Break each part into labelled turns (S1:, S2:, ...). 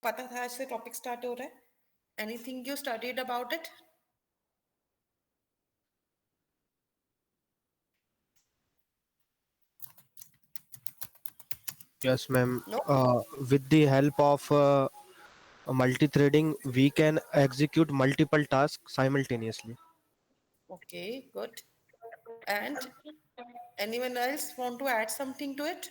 S1: पता था आज से टॉपिक स्टार्ट हो रहा है? Anything you studied about it?
S2: Yes, ma'am.
S1: No?
S2: With the help of multi-threading, we can execute multiple tasks simultaneously.
S1: Okay, good. And anyone else want to add something to it?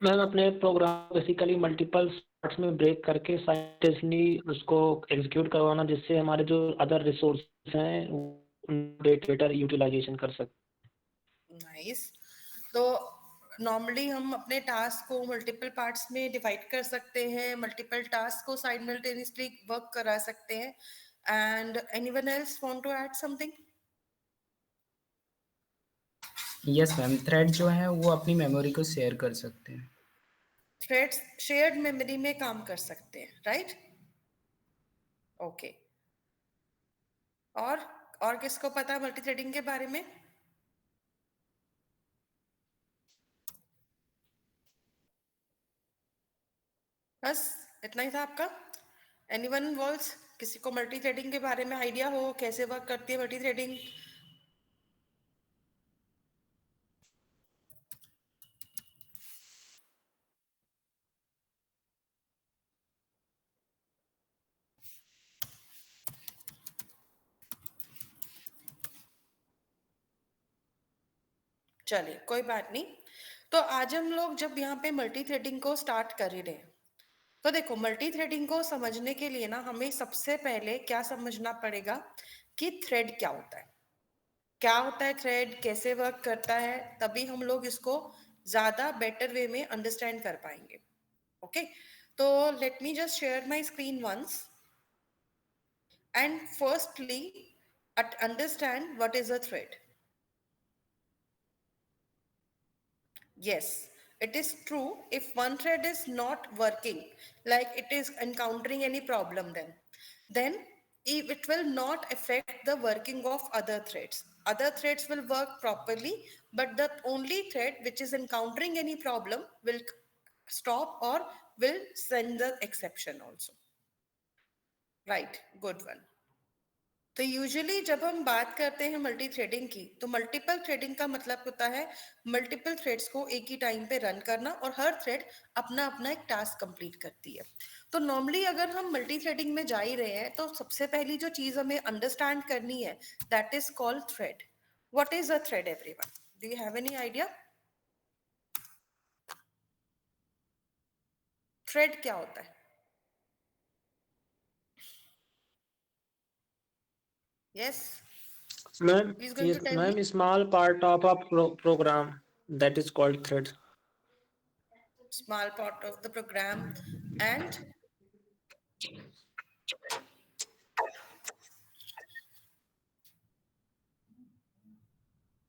S3: Ma'am अपने programme basically multiple parts में break करके simultaneously उसको execute करवाना, जिससे हमारे जो other resources हैं better utilisation कर सकते।
S1: नाइस. तो नॉर्मली हम अपने टास्क को मल्टीपल पार्ट्स में डिवाइड कर सकते हैं, मल्टीपल टास्क को साइमल्टेनियसली वर्क करा सकते हैं. And anyone else want to add something?
S4: Yes ma'am, thread जो है वो अपनी मेमोरी को शेयर कर सकते हैं.
S1: थ्रेड्स शेयर्ड मेमोरी में काम कर सकते हैं, राइट? ओके. और किसको पता है मल्टी थ्रेडिंग के बारे में? बस इतना ही था आपका? एनीवन वॉल्स, किसी को मल्टी थ्रेडिंग के बारे में आइडिया हो, कैसे वर्क करती है मल्टी थ्रेडिंग? चलिए, कोई बात नहीं. तो आज हम लोग जब यहाँ पे मल्टी थ्रेडिंग को स्टार्ट कर ही रहे हैं, तो देखो मल्टी थ्रेडिंग को समझने के लिए ना हमें सबसे पहले क्या समझना पड़ेगा कि थ्रेड क्या होता है. क्या होता है थ्रेड, कैसे वर्क करता है, तभी हम लोग इसको ज्यादा बेटर वे में अंडरस्टैंड कर पाएंगे. ओके, तो let me just share my screen once and firstly understand what is a thread. Yes, it is true. If one thread is not working, like it is encountering any problem, then it will not affect the working of other threads. Other threads will work properly, but the only thread which is encountering any problem will stop or will send the exception also. Right, good one. तो usually जब हम बात करते हैं multi threading की, तो multiple threading का मतलब होता है मल्टीपल थ्रेड्स को एक ही टाइम पे रन करना और हर थ्रेड अपना अपना एक टास्क कंप्लीट करती है. तो नॉर्मली अगर हम मल्टी थ्रेडिंग में जा ही रहे हैं तो सबसे पहली जो चीज हमें अंडरस्टैंड करनी है that is called thread. What is a thread everyone? Do you have any idea? Thread क्या होता है? Yes,
S3: ma'am
S1: please going to tell me.
S3: Ma'am small part of a program that is called thread.
S1: Small part of the program. And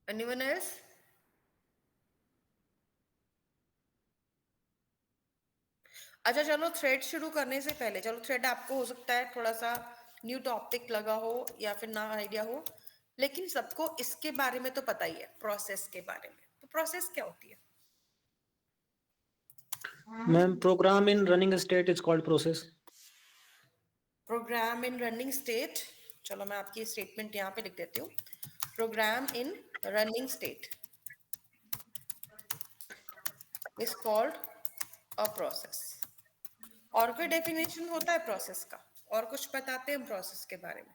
S1: anyone else? अच्छा चलो, thread शुरू करने से पहले, चलो थ्रेड आपको हो सकता है थोड़ा सा न्यू टॉपिक लगा हो या फिर ना आइडिया हो, लेकिन सबको इसके बारे में तो पता ही है, प्रोसेस के बारे में. तो प्रोसेस क्या होती है?
S3: Ma'am program in running state is called process.
S1: Program in running state. चलो मैं आपकी स्टेटमेंट यहाँ पे लिख देती हूँ. Program in running state is called a process. और कोई डेफिनेशन होता है प्रोसेस का? और कुछ बताते हैं हम प्रोसेस के बारे में?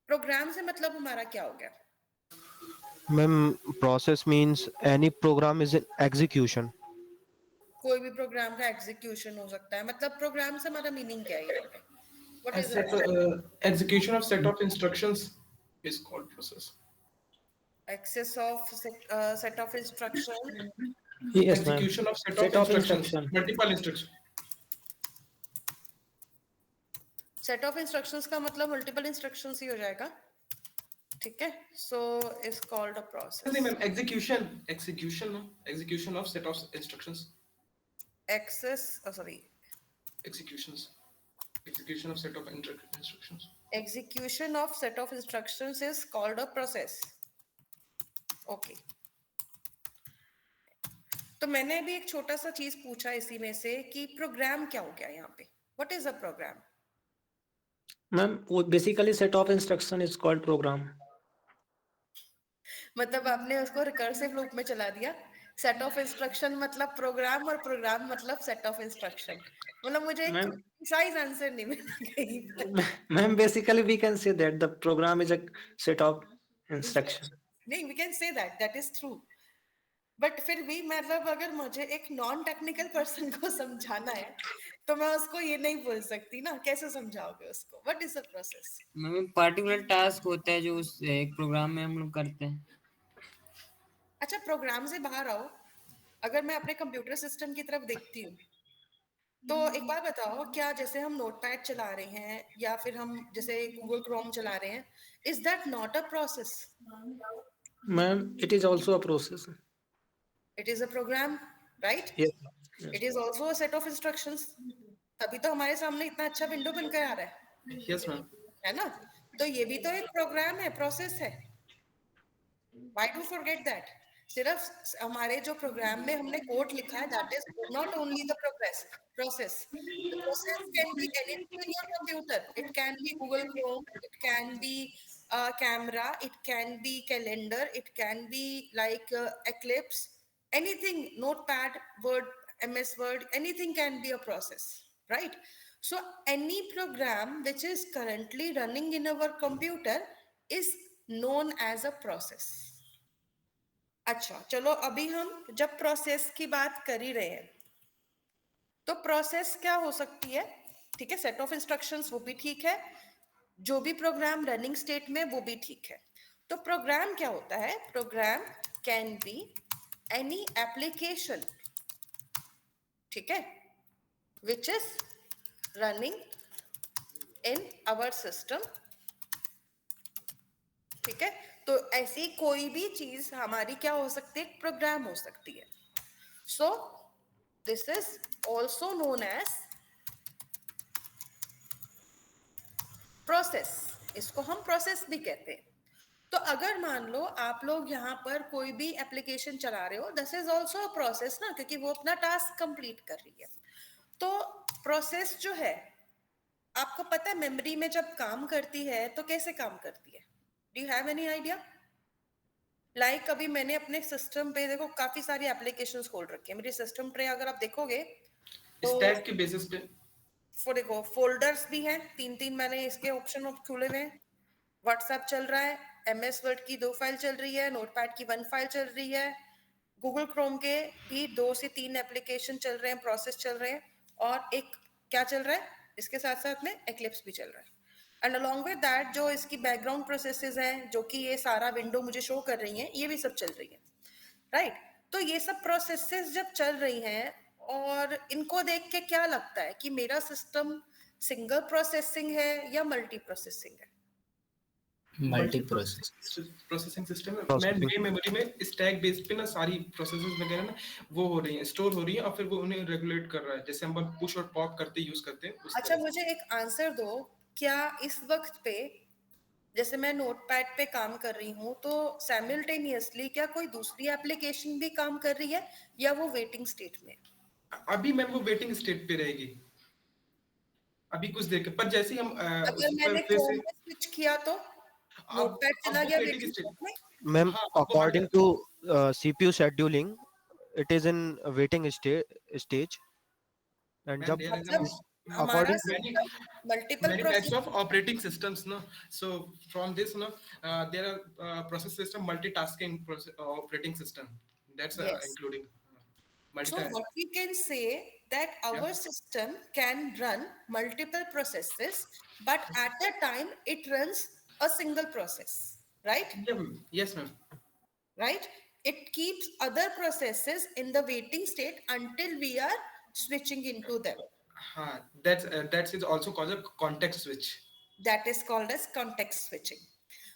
S1: प्रोग्राम से मतलब हमारा क्या हो गया?
S2: Ma'am, process means any program is in execution.
S1: कोई भी प्रोग्राम का एग्जीक्यूशन हो सकता है. मतलब प्रोग्राम से हमारा मीनिंग क्या है यहाँ पे? What
S5: A
S1: is
S5: set,
S1: it?
S5: execution of set of instructions is called process.
S1: Access of set of instruction.
S3: Yes ma'am.
S5: Execution of set of
S3: set of
S5: instructions,
S3: instruction.
S5: multiple instructions.
S1: Set of instructions का मतलब multiple instructions ही हो जाएगा. ठीक है, so is called a
S5: no
S1: process.
S5: Ma'am, execution of set of instructions.
S1: Access sorry
S5: Executions. Execution of set of instructions.
S1: Execution of set of instructions is called a process. Okay, तो मैंने भी एक छोटा सा चीज पूछा इसी में से कि प्रोग्राम क्या हो गया यहाँ पे, what is a program?
S3: Ma'am वो basically set of instruction is called program.
S1: मतलब आपने उसको रिकर्सिव लूप में चला दिया, सेट ऑफ इंस्ट्रक्शन मतलब प्रोग्राम और प्रोग्राम मतलब सेट ऑफ इंस्ट्रक्शन। मतलब मुझे एक
S3: मैम
S1: प्रिसाइज आंसर नहीं मिला कहीं पर।
S3: Ma'am basically we can say that the program is a set of instruction.
S1: नहीं, we can say that is true, but फिर भी मतलब अगर मुझे एक नॉन टेक्निकल पर्सन को समझाना है तो मैं उसको ये नहीं बोल सकती ना, कैसे समझाओगे उसको, what is the process?
S6: Ma'am particular task होता है जो उस एक प्रोग्राम में हम लोग करते हैं।
S1: अच्छा, प्रोग्राम से बाहर आओ, अगर मैं अपने कंप्यूटर सिस्टम की तरफ देखती हूँ तो एक बात बताओ, क्या जैसे हम नोटपैड चला रहे हैं या फिर हम जैसे गूगल क्रोम चला रहे हैं, is that not a process?
S3: Ma'am it is also a process.
S1: It is a program, right?
S3: Yes
S1: it is also a set of instructions, तभी तो हमारे सामने इतना अच्छा विंडो बनकर आ रहा
S5: Yes, ma'am.
S1: है ना? तो ये भी तो एक प्रोग्राम है, प्रोसेस है। Why do forget that? सिर्फ हमारे जो प्रोग्राम में हमने कोड लिखा है, that is not only the process. The process can be anything in your computer. It can be Google Chrome, it can be camera, it can be calendar, it can be like Eclipse, anything, Notepad, Word, MS Word, anything can be a process, right? So any program which is currently running in our computer is known as a process. अच्छा चलो, अभी हम जब process की बात कर ही रहे हैं तो प्रोसेस क्या हो सकती है? ठीक है, सेट ऑफ इंस्ट्रक्शंस वो भी ठीक है, जो भी प्रोग्राम रनिंग स्टेट में वो भी ठीक है। तो प्रोग्राम क्या होता है? Program can be any application, ठीक है, which is running in our system, ठीक है? तो ऐसी कोई भी चीज हमारी क्या हो सकती है? प्रोग्राम हो सकती है। So this is also known as process, इसको हम प्रोसेस भी कहते हैं। तो अगर मान लो आप लोग यहाँ पर कोई भी एप्लीकेशन चला रहे हो, this is also a process ना, क्योंकि वो अपना टास्क कंप्लीट कर रही है। तो प्रोसेस जो है, आपको पता है मेमोरी में जब काम करती है तो कैसे काम करती है? Do you have any idea? Like अभी मैंने अपने सिस्टम पे देखो काफी सारी एप्लीकेशंस खोल रखी है। मेरी सिस्टम पे अगर आप देखोगे तो
S5: Stack के basis पे
S1: देखो फोल्डर्स भी हैं, तीन तीन मैंने इसके ऑप्शन खुले हुए हैं। व्हाट्सएप चल रहा है, एमएस वर्ड की 2 फाइल चल रही है, नोटपैड की 1 फाइल चल रही है, गूगल क्रोम के भी 2 से 3 एप्लीकेशन चल रहे हैं, प्रोसेस चल रहे हैं, और एक क्या चल रहा है इसके साथ साथ में? एक्लिप्स भी चल रहा है। एंड अलोंग विद दैट जो इसकी बैकग्राउंड प्रोसेसेस हैं, जो कि ये सारा विंडो मुझे शो कर रही हैं, ये भी सब चल रही है, राइट? तो ये सब प्रोसेसेस जब चल रही हैं, और इनको देख के क्या लगता है कि मेरा सिस्टम सिंगल प्रोसेसिंग है या मल्टी प्रोसेसिंग है?
S4: Multi process.
S5: प्रोसेसिंग सिस्टम है। मैं
S2: Processing.
S5: मेन मेमोरी में स्टैक बेस पे ना सारी प्रोसेसेस वगैरह ना वो हो रही हैं, स्टोर हो रही हैं, और फिर वो उन्हें रेगुलेट कर रहा है, जैसे हम पुश और पॉप करते यूज करते हैं उस
S1: अच्छा
S5: तरह से।
S1: मुझे एक आंसर दो, क्या इस वक्त पे जैसे मैं नोटपैड पे काम कर रही हूँ तो साइमल्टेनियसली क्या कोई दूसरी एप्लीकेशन भी काम कर रही है या वो वेटिंग स्टेट में?
S5: अभी मैम वो वेटिंग स्टेट पे रहेगी अभी कुछ देर के, पर जैसे ही हम
S1: अगर
S5: उस पर
S1: मैंने
S5: फिर
S1: क्रोम
S5: से
S1: में स्विच किया तो नोटपैड
S5: अब
S1: चला
S5: वो
S1: गया
S5: वेटिंग
S1: वेटिंग
S5: स्टेट।
S1: स्टेट में?
S2: Ma'am,
S5: हाँ, अब वो हट
S2: according
S5: जाता
S2: to CPU scheduling, it is in waiting stage, and
S5: ma'am
S2: जब
S5: देयर इज
S1: मतलब हमारा
S2: according to
S5: many
S1: system multiple
S5: many types
S1: process.
S5: of operating systems, no? So from this, no, there are process system multitasking operating system, that's
S1: yes,
S5: including
S1: so
S5: multi.
S1: what we can say that
S5: Yeah.
S1: our system can run multiple processes, but at a time it runs a single process, right?
S5: Yeah, yes ma'am.
S1: Right? It keeps other processes in the waiting state until we are switching into them.
S5: That is also called a context switch.
S1: That is called as context switching.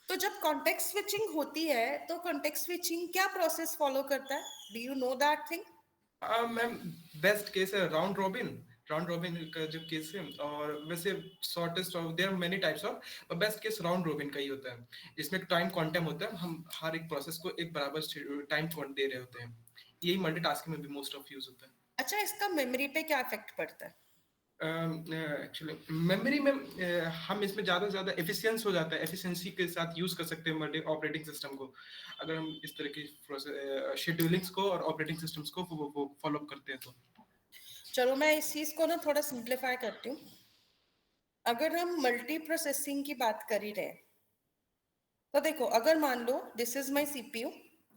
S1: तो जब context switching होती है तो context switching क्या process follow करता है? Do you know that thing?
S5: Ma'am best case है round robin का जो केस है, और वैसे shortest of there are many types of, best case round robin का ही होता है, जिसमें टाइम क्वांटम होता है, हम हर एक प्रोसेस को एक बराबर टाइम दे रहे होते हैं। यही मल्टीटास्किंग में भी मोस्ट ऑफ यूज होता है।
S1: अच्छा, इसका मेमोरी पे क्या इफेक्ट पड़ता है?
S5: एक्चुअली मेमोरी में हम इसमें ज़्यादा से ज़्यादा एफिशिएंस हो जाता है, एफिशिएंसी के साथ यूज़ कर सकते हैं मल्टी ऑपरेटिंग सिस्टम को, अगर हम इस तरह की शेड्यूलिंग्स को और ऑपरेटिंग सिस्टम्स को वो फॉलो करते हैं तो।
S1: चलो मैं इस चीज को ना थोड़ा सिंप्लीफाई करती हूँ। अगर हम मल्टी प्रोसेसिंग की बात कर ही रहे हैं, तो देखो, अगर मान लो this is my CPU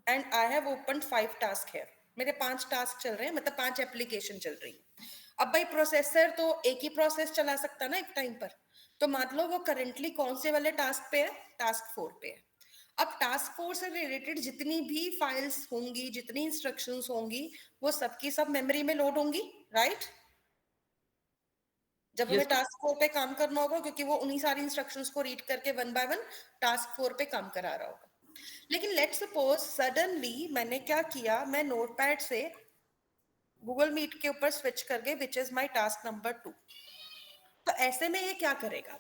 S1: and I have open 5 task है, मेरे 5 टास्क चल रहे हैं, मतलब 5 एप्लीकेशन चल रही है। अब भाई प्रोसेसर तो एक ही प्रोसेस चला सकता है ना एक टाइम पर, तो मान लो वो करेंटली कौन से वाले टास्क पे है, टास्क 4 पे है। अब टास्क 4 से रिलेटेड जितनी भी फाइल्स होंगी, जितनी इंस्ट्रक्शंस होंगी, वो सबकी सब मेमोरी में लोड होंगी, राइट? जब हमें
S5: Yes.
S1: टास्क 4 पे काम करना होगा, क्योंकि वो उन्हीं सारी इंस्ट्रक्शंस को रीड करके वन बाय वन टास्क 4 पे काम करा रहा होगा। लेकिन लेट्स सपोज सडनली मैंने क्या किया, मैं नोटपैड से गूगल मीट के ऊपर स्विच करके which is my task number 2, तो ऐसे में ये क्या करेगा?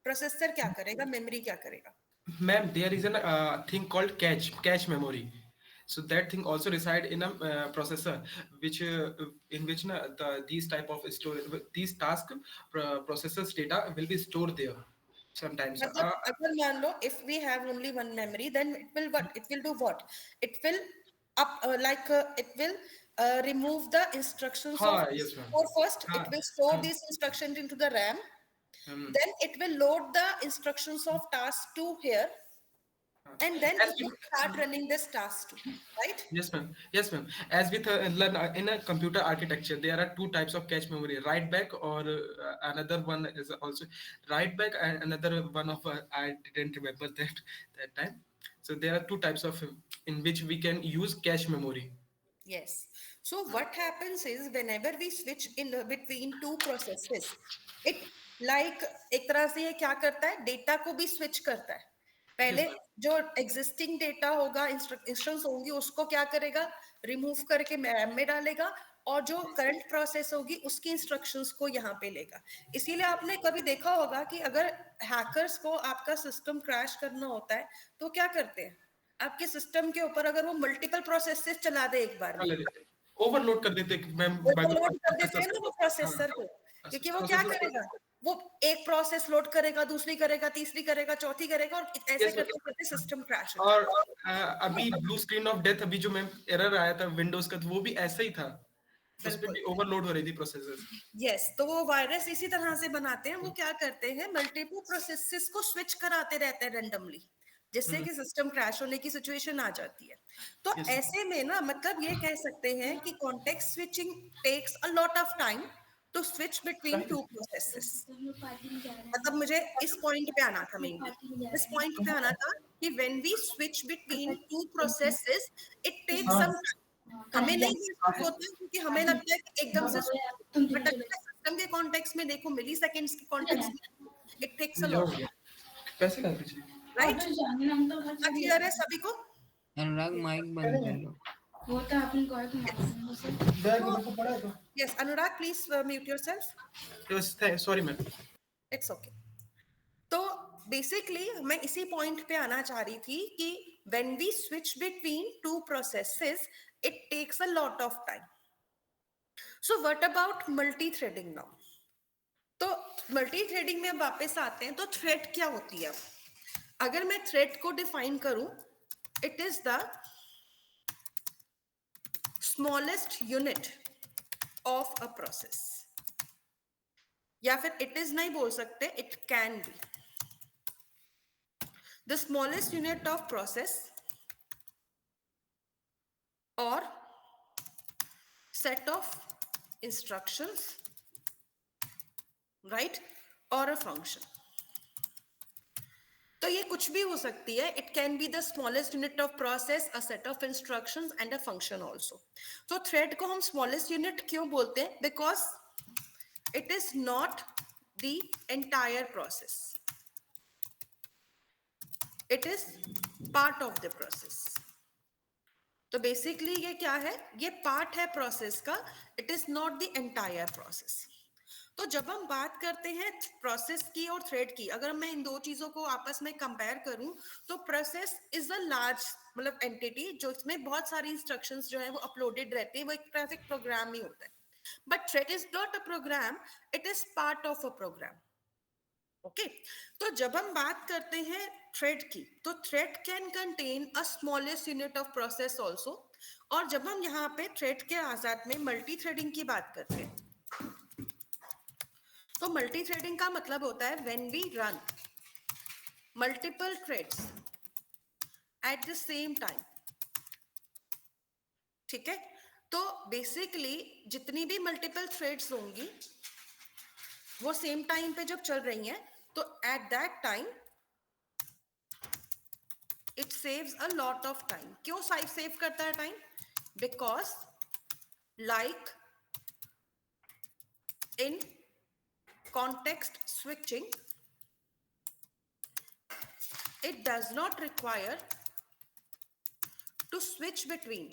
S1: प्रोसेसर क्या करेगा, मेमोरी क्या करेगा?
S5: Ma'am, there is a thing called cache memory. So that thing also reside in a processor, which in which these type of these task processors data will be stored there sometimes.
S1: मतलब अगर मान लो if we have only one memory, then it will what? It will do what? It will it will remove the instructions of
S5: Yes, ma'am.
S1: or first it
S5: हाँ,
S1: will store these instructions into the RAM, then it will load the instructions of task 2 here, and then
S5: As
S1: it
S5: we,
S1: will start running this task 2, right?
S5: yes, ma'am. Yes, ma'am. As with learn in a computer architecture, there are two types of cache memory: write back, or another one is also write back, and another one of I didn't remember that time. So there are two types of in which we can use cache memory.
S1: Yes. So what happens is whenever we switch in between two processes, it like एक तरह से ये क्या करता है, data को भी switch करता है। पहले
S5: Yes, ma'am.
S1: जो एग्जिस्टिंग डेटा होगा, इंस्ट्रक्शंस होंगी, उसको क्या करेगा, रिमूव करके रैम में डालेगा, और जो करंट प्रोसेस होगी उसकी इंस्ट्रक्शंस को यहाँ पे लेगा। इसीलिए आपने कभी देखा होगा कि अगर हैकर्स को आपका सिस्टम क्रैश करना होता है तो क्या करते हैं, आपके सिस्टम के ऊपर अगर वो मल्टीपल प्रोसेसेस चला दे एक बार में,
S5: ओवरलोड कर देते मैम,
S1: ओवरलोड कर देते हैं ना वो प्रोसेसर को, क्योंकि वो क्या करेगा, वो एक प्रोसेस लोड करेगा, दूसरी करेगा, तीसरी करेगा, चौथी करेगा, और ऐसे करते करते सिस्टम क्रैश हो
S5: और अभी ब्लू स्क्रीन ऑफ डेथ, अभी जो मैम एरर आया था विंडोज का, तो वो भी ऐसा ही था, उस पे भी ओवरलोड हो रही थी प्रोसेसर।
S1: यस, तो वो वायरस इसी तरह से बनाते हैं, वो क्या करते हैं, मल्टीपल प्रोसेसेस को स्विच कराते रहते हैं रैंडमली, जिससे कि सिस्टम क्रैश होने की सिचुएशन आ जाती है। तो ऐसे में ना, मतलब ये कह सकते हैं कि context switching takes a lot of time to switch between two processes. मतलब मुझे इस पॉइंट पे आना था, मेनली इस पॉइंट पे आना था कि when we switch between two processes it takes some, हमें नहीं महसूस होता क्योंकि हमें लगता है कि एकदम से सिस्टम के कॉन्टेक्स्ट में देखो, मिली सेकेंड्स के कॉन्टेक्स्ट में इट टेक्स अ लॉट,
S5: पैसे का पीछे
S1: राइट? क्लियर है सभी को?
S6: अनुराग माइक बंद कर लो।
S7: वो तो आपने call
S1: yes, Anurag please mute yourself.
S5: Sorry ma'am.
S1: It's okay. So basically मैं इसी पॉइंट पे आना चाह रही थी कि when we switch between two processes it takes a lot of time. So what about multi threading now? तो मल्टी थ्रेडिंग में अब वापस आते हैं, तो थ्रेड क्या होती है? अगर मैं थ्रेड को डिफाइन करूं, it is the smallest unit of a process, या फिर इट इज नहीं बोल सकते, it can B the smallest unit of process or set of instructions, right, or a function. तो ये कुछ भी हो सकती है, it can be the smallest unit of process, a set of instructions and a function also. तो thread को हम smallest unit क्यों बोलते हैं? Because it is not the entire process. It is part of the process. तो basically ये क्या है, ये पार्ट है प्रोसेस का, it is not the entire process. तो जब हम बात करते हैं प्रोसेस की और थ्रेड की, अगर मैं इन दो चीजों को आपस में कंपेयर करूं, तो प्रोसेस इज अ लार्ज मतलब एंटिटी, जो इसमें बहुत सारी इंस्ट्रक्शंस जो है वो अपलोडेड रहते हैं, वो एक तरह से प्रोग्राम ही होता है। But thread is not a program, it is part of a program. Okay, तो जब हम बात करते हैं थ्रेड की, तो thread can contain a smallest unit of process also. और जब हम यहाँ पे थ्रेड के साथ में मल्टी थ्रेडिंग की बात करते हैं, तो मल्टी थ्रेडिंग का मतलब होता है when we run multiple threads at the same time. ठीक है, तो बेसिकली जितनी भी मल्टीपल थ्रेड्स होंगी वो सेम टाइम पे जब चल रही हैं, तो at that time it saves a lot of time. क्यों सेव करता है time? Because like in context switching, it does not require to switch between।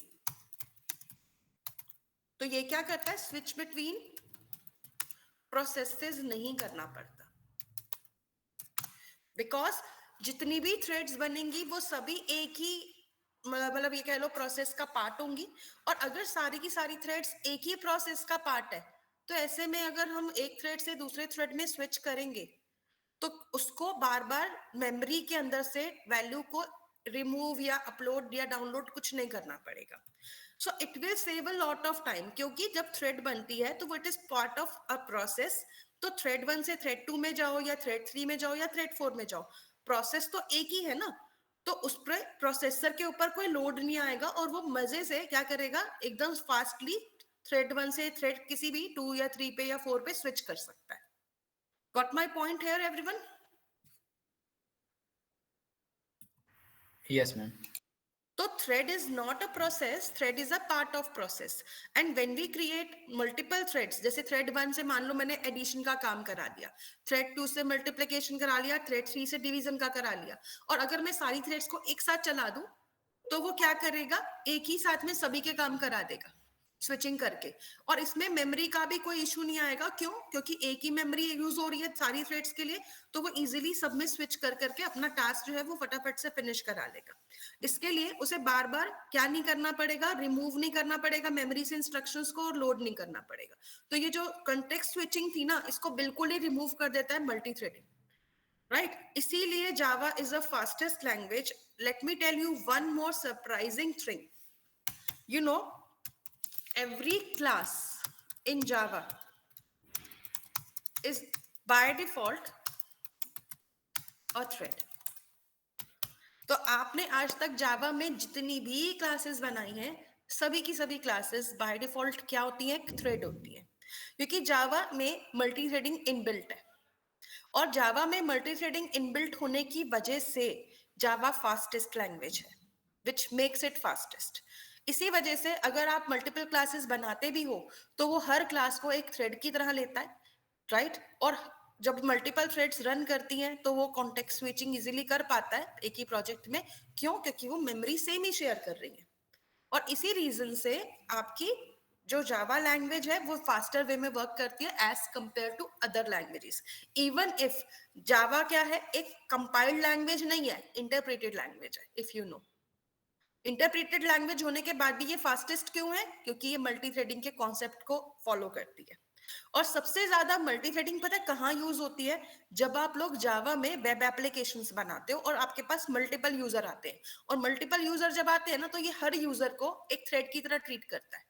S1: तो ये क्या करता है? स्विच बिटवीन प्रोसेसेस नहीं करना पड़ता, बिकॉज जितनी भी थ्रेड्स बनेंगी वो सभी एक ही मतलब ये कह लो प्रोसेस का पार्ट होंगी। और अगर सारी की सारी थ्रेड्स एक ही प्रोसेस का पार्ट है, तो ऐसे में अगर हम एक थ्रेड से दूसरे थ्रेड में स्विच करेंगे, तो उसको बार बार मेमोरी के अंदर से वैल्यू को रिमूव या अपलोड या डाउनलोड कुछ नहीं करना पड़ेगा। So it will save a lot of time, क्योंकि जब थ्रेड बनती है तो वो it is part of a process. तो थ्रेड 1 से थ्रेड 2 में जाओ या थ्रेड 3 में जाओ या थ्रेड 4 में जाओ, प्रोसेस तो एक ही है ना। तो उस पर प्रोसेसर के ऊपर कोई लोड नहीं आएगा और वो मजे से क्या करेगा, एकदम फास्टली थ्रेड 1 से थ्रेड किसी भी 2 या 3 पे या 4 पे स्विच कर सकता है। Got my point here everyone?
S4: Yes ma'am.
S1: तो thread is not a process, thread is a part of process. And when we create multiple threads, जैसे थ्रेड 1 से मान लो मैंने एडिशन का काम करा दिया, थ्रेड 2 से मल्टीप्लिकेशन करा लिया, थ्रेड 3 से डिवीजन का करा लिया, और अगर मैं सारी थ्रेड्स को एक साथ चला दूं, तो वो क्या करेगा, एक ही साथ में सभी के काम करा देगा स्विचिंग करके। और इसमें मेमोरी का भी कोई इशू नहीं आएगा। क्यों? क्योंकि एक ही मेमोरी यूज हो रही है सारी थ्रेड्स के लिए, तो वो इजीली सब में स्विच कर करके अपना टास्क जो है वो फटाफट से फिनिश करा लेगा। इसके लिए उसे बार बार क्या नहीं करना पड़ेगा, रिमूव नहीं करना पड़ेगा मेमोरी से इंस्ट्रक्शंस को, और लोड नहीं करना पड़ेगा। तो ये जो कंटेक्स्ट स्विचिंग थी ना, इसको बिल्कुल ही रिमूव कर देता है मल्टी थ्रेडिंग, राइट? इसीलिए Java is the fastest language. Let me tell you one more surprising thing. You know, every class in Java is by default a thread। तो आपने आज तक जावा में जितनी भी क्लासेस बनाई हैं, सभी की सभी क्लासेस बाय डिफॉल्ट क्या होती हैं? थ्रेड होती है, क्योंकि जावा में मल्टी थ्रेडिंग इनबिल्ट है। और जावा में मल्टी थ्रेडिंग इनबिल्ट होने की वजह से जावा फास्टेस्ट लैंग्वेज है, विच मेक्स इट फास्टेस्ट। इसी वजह से अगर आप मल्टीपल क्लासेस बनाते भी हो, तो वो हर क्लास को एक थ्रेड की तरह लेता है, राइट? और जब मल्टीपल थ्रेड्स रन करती हैं, तो वो कॉन्टेक्स्ट स्विचिंग इजीली कर पाता है एक ही प्रोजेक्ट में। क्यों? क्योंकि वो मेमोरी सेम ही शेयर कर रही है। और इसी रीजन से आपकी जो जावा लैंग्वेज है वो फास्टर वे में वर्क करती है as compare to other languages. Even if Java क्या है, एक कंपाइल्ड लैंग्वेज नहीं है, इंटरप्रेटेड लैंग्वेज है। If you know, interpreted language होने के बाद भी ये फास्टेस्ट क्यों है? क्योंकि ये मल्टी थ्रेडिंग के कॉन्सेप्ट को फॉलो करती है। और सबसे ज्यादा मल्टी थ्रेडिंग पता है कहाँ यूज होती है? जब आप लोग जावा में वेब एप्लीकेशंस बनाते हो और आपके पास मल्टीपल यूजर आते हैं, और मल्टीपल यूजर जब आते हैं ना, तो ये हर यूजर को एक थ्रेड की तरह ट्रीट करता है।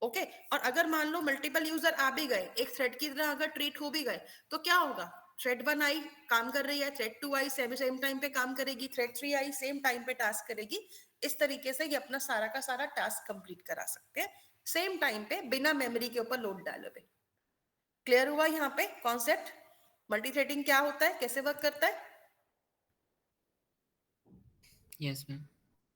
S1: ओके, और अगर मान लो मल्टीपल यूजर आ भी गए, एक थ्रेड की तरह अगर ट्रीट हो भी गए, तो क्या होगा? थ्रेड 1 आई, काम कर रही है, थ्रेड 2 आई, सेम टाइम पे काम करेगी, थ्रेड 3 आई, सेम टाइम पे टास्क करेगी। इस तरीके से ये अपना सारा का सारा टास्क कंप्लीट करा सकते हैं सेम टाइम पे, बिना मेमोरी के ऊपर लोड डाले हुए। क्लियर हुआ यहाँ पे कॉन्सेप्ट? मल्टी थ्रेडिंग क्या होता है, कैसे वर्क करता है?
S6: Yes ma'am.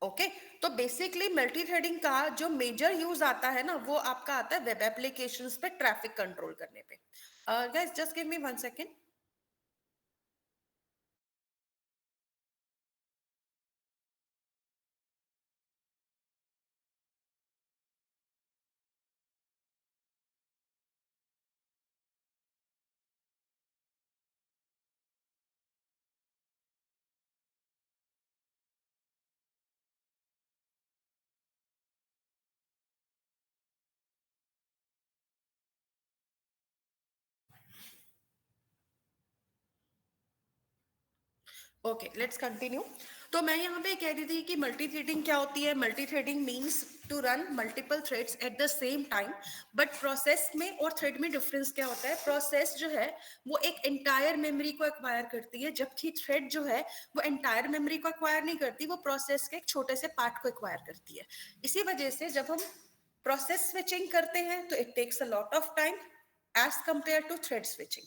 S1: Okay, so basically multi threading का जो मेजर यूज आता है ना, वो आपका आता है वेब एप्लीकेशंस पे ट्रैफिक कंट्रोल करने पे। Guys just give me 1 second. Okay, let's continue. तो मैं यहाँ पे कह रही थी कि मल्टी थ्रेडिंग क्या होती है। Multi threading means to run multiple threads at the same time, but process में और थ्रेड में डिफरेंस क्या होता है। प्रोसेस जो है वो एक एंटायर मेमोरी को एक्वायर करती है, जबकि थ्रेड जो है वो एंटायर मेमोरी को एक्वायर नहीं करती, वो प्रोसेस के एक छोटे से पार्ट को एक्वायर करती है। इसी वजह से जब हम प्रोसेस स्विचिंग करते हैं तो it takes a lot of time as compare to thread switching.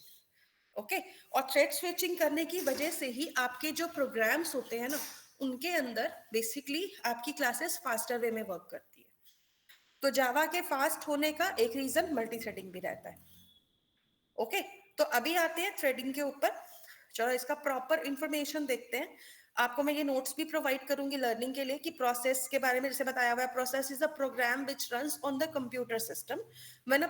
S1: Okay, और थ्रेड स्विचिंग करने की वजह से ही आपके जो प्रोग्राम्स होते हैं ना, उनके अंदर बेसिकली आपकी क्लासेस फास्टर वे में वर्क करती है। तो जावा के फास्ट होने का एक रीजन मल्टी थ्रेडिंग भी रहता है। ओके, तो अभी आते हैं थ्रेडिंग के ऊपर। चलो इसका प्रॉपर इंफॉर्मेशन देखते हैं। आपको मैं ये नोट्स भी प्रोवाइड करूंगी लर्निंग के लिए कि प्रोसेस के बारे में जैसे बताया हुआ है। Process is a program which runs on the computer system. When a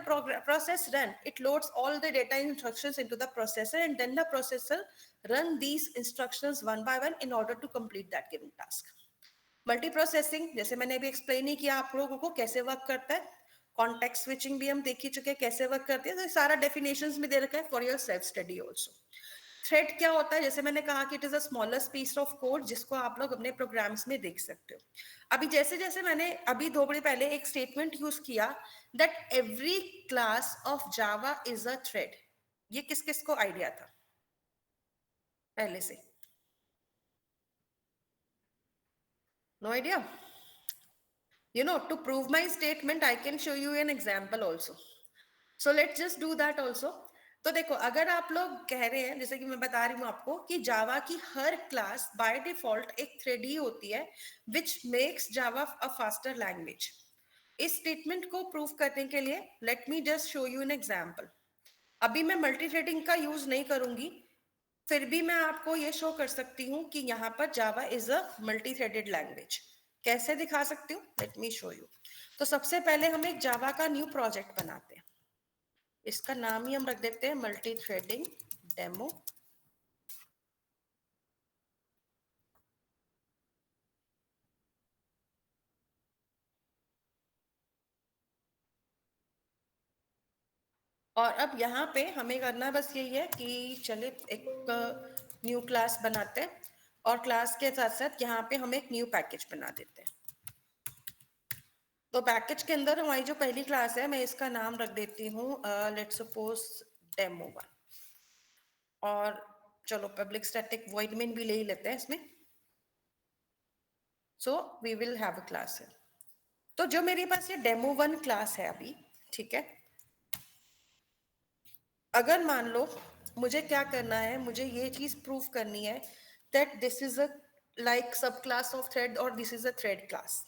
S1: process run, it loads all the data instructions into the processor, and then the processor run these instructions one by one in order to complete that given task. Multi processing जैसे मैंने अभी explain ही किया आप लोगों को कैसे work करता है। कॉन्टेक्स्ट स्विचिंग भी हम देख ही चुके हैं कैसे वर्क करती है, तो सारा डेफिनेशंस में दे रखा है for your self study also. Thread क्या होता है, जैसे मैंने कहा कि it is a smallest piece of code जिसको आप लोग अपने प्रोग्राम्स में देख सकते हो। अभी जैसे जैसे मैंने अभी 2 घंटे पहले एक स्टेटमेंट यूज किया that every class of Java is a thread, ये किस किस को आइडिया था पहले से? No idea? To prove my statement, I can show you an example also. So let's just do that also. तो देखो, अगर आप लोग कह रहे हैं, जैसे कि मैं बता रही हूँ आपको कि जावा की हर क्लास बाय डिफॉल्ट एक थ्रेड ही होती है, which makes Java a faster language. इस स्टेटमेंट को प्रूव करने के लिए late me just show you an example. अभी मैं मल्टी थ्रेडिंग का यूज नहीं करूंगी, फिर भी मैं आपको ये शो कर सकती हूँ कि यहाँ पर जावा is a multi threaded language. कैसे दिखा सकती हूँ, लेट मी शो यू। तो सबसे पहले हम एक जावा का न्यू प्रोजेक्ट बनाते हैं। इसका नाम ही हम रख देते हैं मल्टी थ्रेडिंग डेमो। और अब यहाँ पे हमें करना बस यही है कि चले एक न्यू क्लास बनाते हैं, और क्लास के साथ साथ यहाँ पे हम एक न्यू पैकेज बना देते हैं। तो पैकेज के अंदर हमारी जो पहली क्लास है, मैं इसका नाम रख देती हूँ लेट्स सपोज डेमो 1। और चलो पब्लिक स्टैटिक वॉइड मेन भी ले ही लेते हैं इसमें। So we will have a class है। तो जो मेरे पास ये डेमो 1 क्लास है अभी, ठीक है, अगर मान लो मुझे क्या करना है, मुझे ये चीज प्रूव करनी है that this is a like सब क्लास ऑफ थ्रेड और this is a thread class.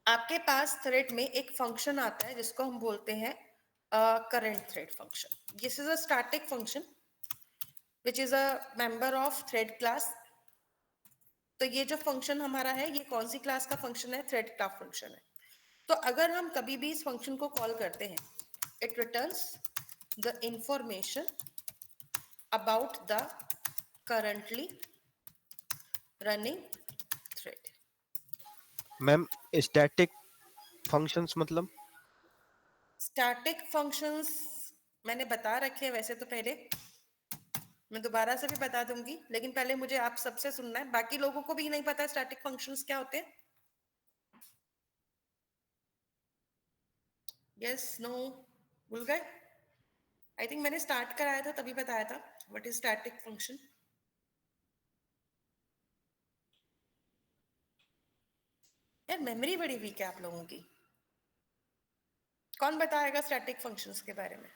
S1: आपके पास थ्रेड में एक फंक्शन आता है जिसको हम बोलते हैं current thread function. This is a static function which is a member of thread class. तो ये जो फंक्शन हमारा है, ये कौन सी क्लास का फंक्शन है? थ्रेड का फंक्शन है। तो अगर हम कभी भी इस फंक्शन को कॉल करते हैं, it returns the information about the currently running thread.
S2: Ma'am static functions मतलब?
S1: स्टैटिक फंक्शंस मैंने बता रखे हैं वैसे तो पहले, मैं दोबारा से भी बता दूंगी, लेकिन पहले मुझे आप सबसे सुनना है। बाकी लोगों को भी नहीं पता स्टैटिक फंक्शंस क्या होते हैं। यस, नो, भूल गए? आई थिंक मैंने स्टार्ट कराया था तभी बताया था व्हाट इज स्टैटिक फंक्शन। यार मेमोरी बड़ी वीक है आप लोगों की। कौन बताएगा स्टैटिक फंक्शंस के बारे में?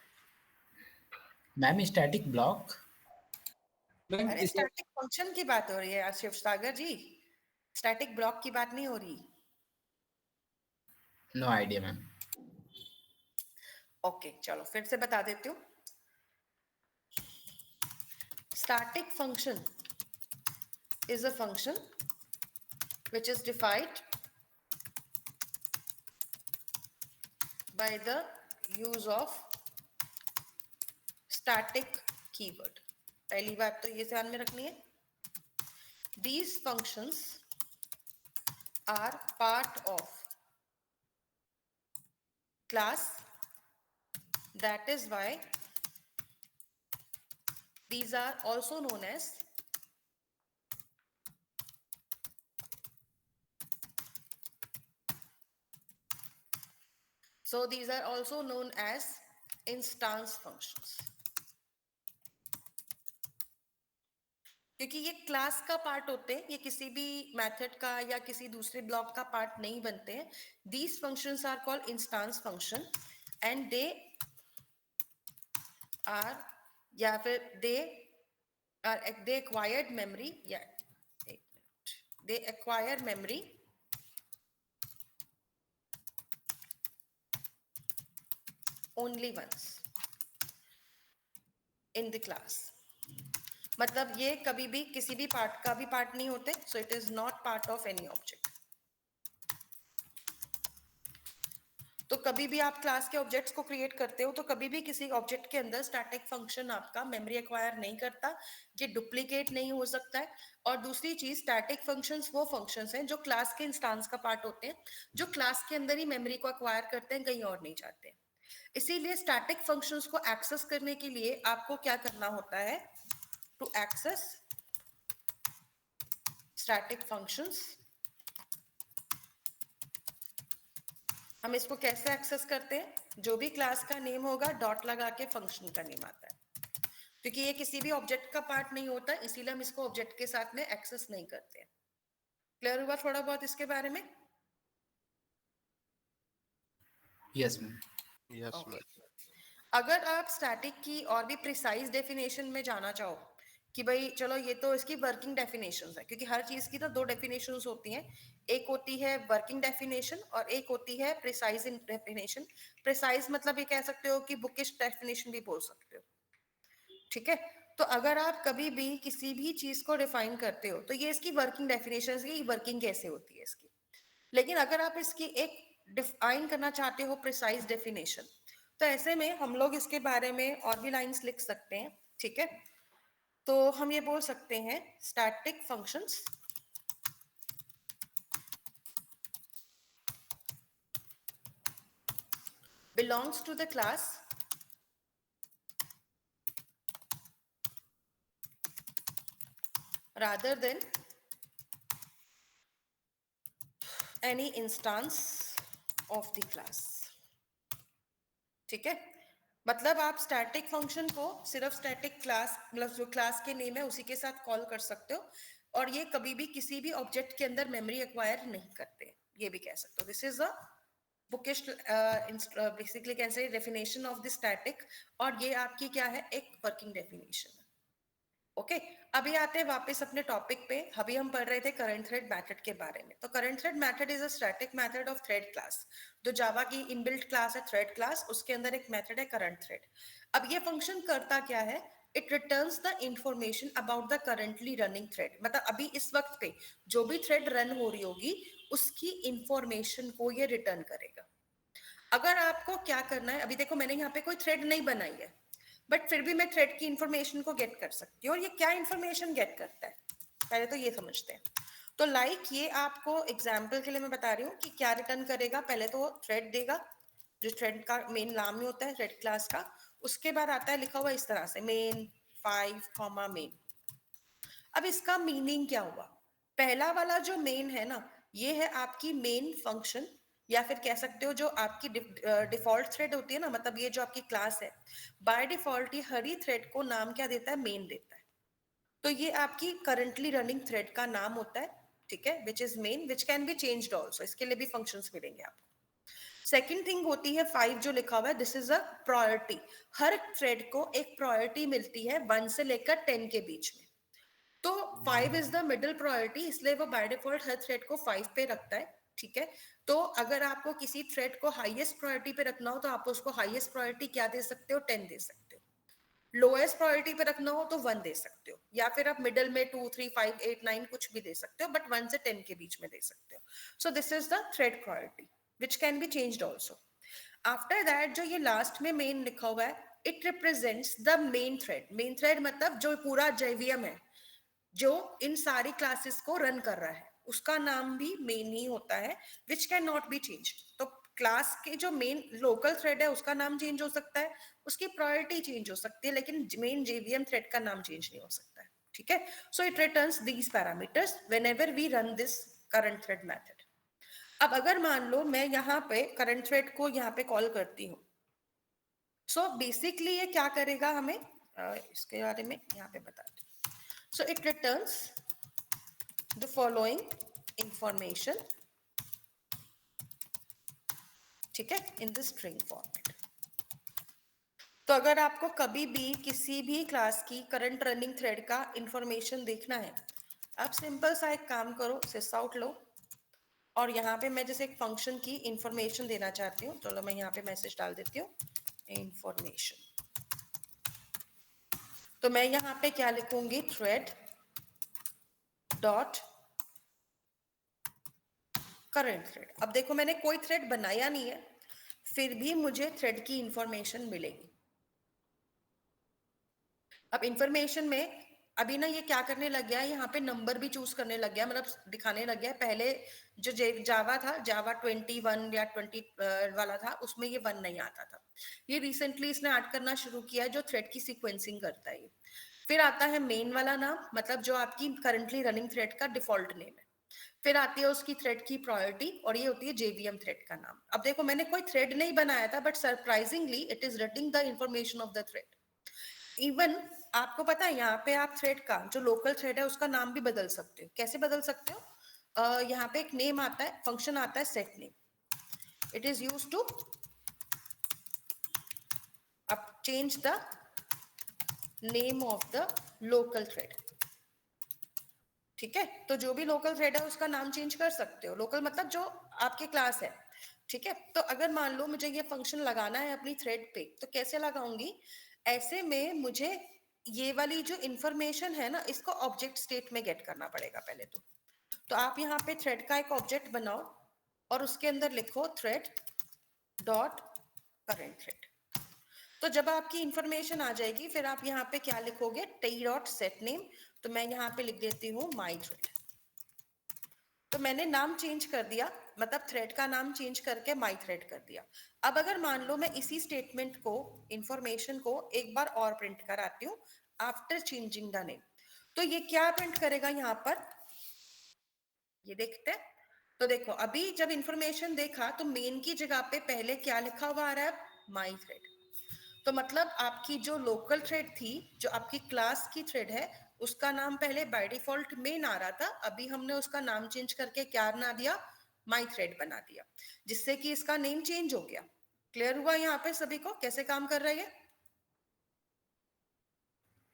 S4: Ma'am static block.
S6: मैम
S1: अरे
S6: इसे
S1: स्टैटिक फंक्शन की बात हो रही है शिव सागर जी, स्टैटिक ब्लॉक की बात नहीं हो रही।
S4: No idea ma'am.
S1: ओके, चलो फिर से बता देती हूँ। Static function is a function which is defined by the use of static keyword। पहली बात तो ये ध्यान में रखनी है, these functions are part of class, that is why these are also known as So these are also known as instance functions. क्योंकि ये क्लास का पार्ट होते हैं, ये किसी भी मेथड का या किसी दूसरे ब्लॉक का पार्ट नहीं बनते हैं. These functions are called instance function and they are या फिर they acquired memory. Yeah, एक minute. They acquire memory only once in the class. मतलब ये कभी भी किसी भी पार्ट का भी पार्ट नहीं होते. So it is not part of any object. तो कभी भी आप क्लास के ऑब्जेक्ट्स को क्रिएट करते हो तो कभी भी किसी ऑब्जेक्ट के अंदर स्टैटिक फंक्शन आपका मेमोरी एक्वायर नहीं करता, ये डुप्लीकेट नहीं हो सकता है. और दूसरी चीज, स्टैटिक फंक्शंस वो फंक्शंस हैं जो क्लास के इंस्टांस का पार्ट होते हैं, जो क्लास के अंदर ही मेमोरी को एक्वायर करते हैं, कहीं और नहीं जाते. इसीलिए स्टैटिक फंक्शंस को एक्सेस करने के लिए आपको क्या करना होता है? टू एक्सेस स्टैटिक फंक्शंस, हम इसको कैसे एक्सेस करते हैं? जो भी क्लास का नेम होगा डॉट लगा के फंक्शन का नेम आता है. क्योंकि ये किसी भी ऑब्जेक्ट का पार्ट नहीं होता, इसीलिए हम इसको ऑब्जेक्ट के साथ में एक्सेस नहीं करते. क्लियर हुआ थोड़ा बहुत इसके बारे में?
S4: Yes ma'am.
S2: Yes,
S1: Okay.
S2: ma'am.
S1: अगर आप स्टैटिक की और भी प्रिसाइज डेफिनेशन में जाना चाहो कि भाई चलो ये तो इसकी वर्किंग डेफिनेशंस है, क्योंकि हर चीज की तो दो डेफिनेशंस होती हैं. एक होती है वर्किंग डेफिनेशन और एक होती है प्रिसाइज डेफिनेशन. प्रिसाइज मतलब ये कह सकते हो कि बुकिश डेफिनेशन भी बोल सकते हो. ठीक है. तो अगर आप कभी भी किसी भी चीज को डिफाइन करते हो तो ये इसकी वर्किंग डेफिनेशन है, वर्किंग कैसे होती है इसकी. लेकिन अगर आप इसकी एक डिफाइन करना चाहते हो प्रिसाइज डेफिनेशन, तो ऐसे में हम लोग इसके बारे में और भी लाइंस लिख सकते हैं. ठीक है. तो हम ये बोल सकते हैं static functions belongs to the class rather than any instance of the class. ठीक है. मतलब आप स्टैटिक फंक्शन को सिर्फ स्टैटिक क्लास, मतलब जो क्लास के नेम है उसी के साथ कॉल कर सकते हो, और ये कभी भी किसी भी ऑब्जेक्ट के अंदर मेमोरी एक्वायर नहीं करते, ये भी कह सकते हो. This is a bookish basically कैसे डेफिनेशन ऑफ द स्टैटिक, और ये आपकी क्या है? एक वर्किंग डेफिनेशन है. ओके. अभी आते हैं वापस अपने टॉपिक पे. अभी हम पढ़ रहे थे करंट थ्रेड मेथड के बारे में. तो current thread method is a static method of thread class. जो जावा की इनबिल्ट क्लास है थ्रेड क्लास, उसके अंदर एक मेथड है करंट थ्रेड. अब ये फंक्शन करता क्या है? It returns the information about the currently running thread. मतलब अभी इस वक्त पे जो भी थ्रेड रन हो रही होगी उसकी इंफॉर्मेशन को ये रिटर्न करेगा. अगर आपको क्या करना है, अभी देखो मैंने यहाँ पे कोई थ्रेड नहीं बनाई है, बट फिर भी मैं थ्रेड की इंफॉर्मेशन को गेट कर सकती हूँ. और ये क्या इंफॉर्मेशन गेट करता है, पहले तो ये समझते हैं. तो लाइक ये आपको एग्जाम्पल के लिए मैं बता रही हूँ कि क्या रिटर्न करेगा. पहले तो थ्रेड देगा, जो थ्रेड का मेन नाम ही होता है थ्रेड क्लास का. उसके बाद आता है लिखा हुआ इस तरह से मेन 5 मेन. अब इसका मीनिंग क्या हुआ? पहला वाला जो मेन है ना, ये है आपकी मेन फंक्शन, या फिर कह सकते हो जो आपकी डिफॉल्ट थ्रेड होती है ना, मतलब ये जो आपकी क्लास है, बाय डिफॉल्ट ये हर ही थ्रेड को नाम क्या देता है? मेन देता है. तो ये आपकी करंटली रनिंग थ्रेड का नाम होता है. ठीक है. Which is main, which can be changed also. इसके लिए भी फंक्शंस मिलेंगे आपको. सेकेंड थिंग होती है 5 जो लिखा हुआ है, this is a priority. Her thread को एक प्रायोरिटी मिलती है 1 से लेकर 10 के बीच में. तो 5 इज द मिडिल प्रायोरिटी, इसलिए वो बाय डिफॉल्ट हर थ्रेड को 5 पे रखता है. ठीक है. तो अगर आपको किसी थ्रेड को हाईएस्ट प्रायोरिटी पे रखना हो तो आप उसको हाईएस्ट प्रायोरिटी क्या दे सकते हो? 10 दे सकते हो. लोएस्ट प्रायोरिटी पे रखना हो तो 1 दे सकते हो, या फिर आप मिडिल में 2 3 5 8 9 कुछ भी दे सकते हो, बट 1 से 10 के बीच में दे सकते हो. सो this is the thread priority which can be changed also. After that जो ये लास्ट में मेन लिखा हुआ है, it represents the main thread. Main thread मतलब जो पूरा जेवीएम है, जो इन सारी क्लासेस को रन कर रहा है, उसका नाम भी मेन ही होता है, which can not be change. तो क्लास के जो मेन लोकल थ्रेड है उसका नाम चेंज हो सकता है, उसकी प्रायोरिटी चेंज हो सकती है, लेकिन मेन जेवीएम थ्रेड का नाम चेंज नहीं हो सकता है. ठीक है. So it returns these parameters whenever we run this current thread method. अब अगर मान लो मैं यहाँ पे करंट थ्रेड को यहाँ पे कॉल करती हूँ, सो बेसिकली ये क्या करेगा हमें इसके बारे में यहाँ पे बताते हैं। सो it returns the following information, ठीक है, इन द स्ट्रिंग फॉर्मेट। तो अगर आपको कभी भी किसी भी क्लास की करंट रनिंग थ्रेड का इंफॉर्मेशन देखना है, आप सिंपल सा एक काम करो, सिस आउट लो, और यहाँ पे मैं जैसे एक फंक्शन की इंफॉर्मेशन देना चाहती हूँ, चलो मैं यहाँ पे मैसेज डाल देती हूँ इंफॉर्मेशन। तो मैं यहाँ पे क्या लिखूंगी, थ्रेड डॉट करंट थ्रेड। अब देखो मैंने कोई थ्रेड बनाया नहीं है, फिर भी मुझे थ्रेड की इंफॉर्मेशन मिलेगी। अब इंफॉर्मेशन में अभी ना ये क्या करने लग गया है, यहाँ पे नंबर भी चूज करने लग गया, मतलब दिखाने लग गया है। पहले जो जावा था, जावा 21 या 20 वाला था, उसमें ये 1 नहीं आता था। ये रिसेंटली इसने ऐड करना शुरू किया है, जो थ्रेड की सीक्वेंसिंग करता है। फिर आता है मेन वाला नाम, मतलब जो आपकी करंटली रनिंग थ्रेड का डिफॉल्ट नेम है। फिर आती है उसकी थ्रेड की प्रायोरिटी, और ये होती है जेवीएम थ्रेड का नाम। अब देखो मैंने कोई थ्रेड नहीं बनाया था, but surprisingly it is written the information of the thread. Even आपको पता है यहाँ पे आप थ्रेड का जो लोकल थ्रेड है उसका नाम भी बदल सकते हो। कैसे बदल सकते हो, यहाँ पे एक नेम आता है, फंक्शन आता है set name. It is use to अब change the name of the local thread, ठीक है। तो जो भी लोकल थ्रेड है उसका नाम चेंज कर सकते हो। लोकल मतलब जो आपके क्लास है, ठीक है। तो अगर मान लो मुझे ये फंक्शन लगाना है अपनी थ्रेड पे, तो कैसे लगाऊंगी, ऐसे में मुझे ये वाली जो इंफॉर्मेशन है ना, इसको ऑब्जेक्ट स्टेट में गेट करना पड़ेगा पहले तो आप यहाँ पे थ्रेड का एक ऑब्जेक्ट बनाओ और उसके अंदर लिखो थ्रेड डॉट करंट थ्रेड। तो जब आपकी इंफॉर्मेशन आ जाएगी, फिर आप यहाँ पे क्या लिखोगे, टी डॉट सेट नेम। तो मैं यहाँ पे लिख देती हूँ माई थ्रेड। तो मैंने नाम चेंज कर दिया, मतलब थ्रेड का नाम चेंज करके माई थ्रेड कर दिया। अब अगर मान लो मैं इसी स्टेटमेंट को, इंफॉर्मेशन को एक बार और प्रिंट कराती हूँ आफ्टर चेंजिंग द नेम, तो ये क्या प्रिंट करेगा यहाँ पर, ये देखते हैं। तो देखो अभी जब इंफॉर्मेशन देखा तो मेन की जगह पे पहले क्या लिखा हुआ आ रहा है, माई थ्रेड। तो मतलब आपकी जो लोकल थ्रेड थी, जो आपकी क्लास की थ्रेड है, उसका नाम पहले बाय डिफॉल्ट मेन आ रहा था, अभी हमने उसका नाम चेंज करके क्या बना दिया, माई थ्रेड बना दिया, जिससे कि इसका नेम चेंज हो गया। क्लियर हुआ यहाँ पे सभी को कैसे काम कर रही है?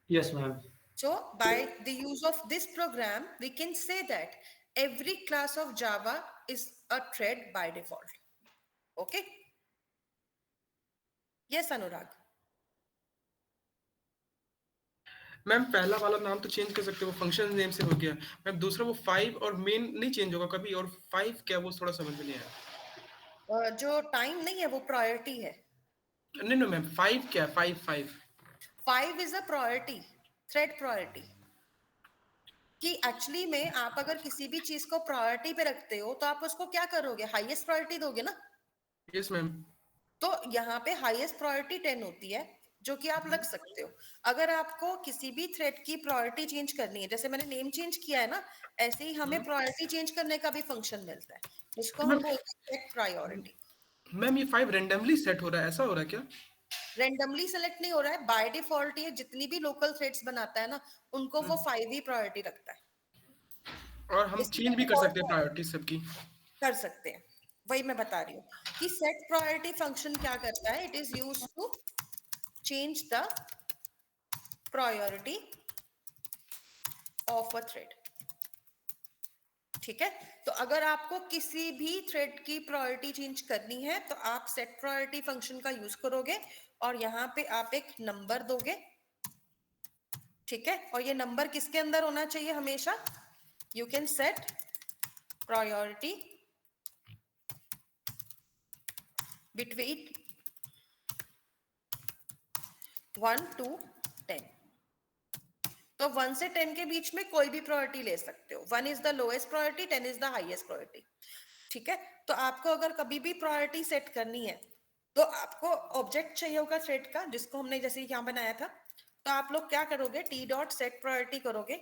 S3: Yes ma'am.
S1: So by the use of this program, we can say that every class of Java is a thread by default. Okay? Yes, Anurag.
S5: Ma'am पहला वाला नाम तो चेंज कर सकते हो, वो फंक्शन नेम से हो गया। मैम दूसरा वो 5 और मेन नहीं चेंज होगा कभी, और 5 क्या, वो थोड़ा समझ में नहीं आया।
S1: जो टाइम नहीं है वो प्रायोरिटी है।
S5: नहीं नहीं मैम, 5 क्या, 5
S1: 5 is a priority, thread priority. कि एक्चुअली में आप अगर किसी भी चीज को प्रायोरिटी पे रखते हो तो आप उसको क्या करोगे, हाईएस्ट प्रायोरिटी दोगे ना।
S5: Yes ma'am.
S1: तो यहाँ पे हाईएस्ट प्रायोरिटी 10 होती है, जो कि आप रख सकते हो। अगर आपको किसी भी थ्रेड की प्रायोरिटी चेंज करनी है, जैसे मैंने नेम चेंज किया है ना, ऐसे ही हमें प्रायोरिटी चेंज करने का भी फंक्शन मिलता है, जिसको हम बोलते हैं सेट प्रायोरिटी।
S5: मैम ये 5 रेंडमली सेट हो रहा है, ऐसा हो रहा है क्या?
S1: रेंडमली सेलेक्ट नहीं हो रहा है, बाय डिफॉल्ट ये जितनी भी लोकल थ्रेड्स बनाता है ना, उनको वो 5 ही प्रायोरिटी रखता है।
S5: और हम
S1: इसकी
S5: चेंज भी कर सकते हैं
S1: default
S5: प्रायोरिटी सबकी?
S1: कर सकते हैं, वही मैं बता रही हूँ कि सेट प्रायोरिटी फंक्शन क्या करता है, it is used to change the priority of a thread. ठीक है, तो अगर आपको किसी भी थ्रेड की प्रायोरिटी चेंज करनी है तो आप सेट प्रायोरिटी फंक्शन का यूज करोगे, और यहाँ पे आप एक नंबर दोगे। ठीक है, और ये नंबर किसके अंदर होना चाहिए हमेशा, you can set priority between 1 to 10। तो 1 से 10 के बीच में कोई भी प्रायोरिटी ले सकते हो। 1 is the lowest priority, 10 is the highest priority. ठीक है, तो आपको अगर कभी भी प्रायोरिटी सेट करनी है तो आपको ऑब्जेक्ट चाहिए होगा थ्रेड का, जिसको हमने जैसे यहाँ बनाया था। तो आप लोग क्या करोगे, टी डॉट सेट प्रायोरिटी करोगे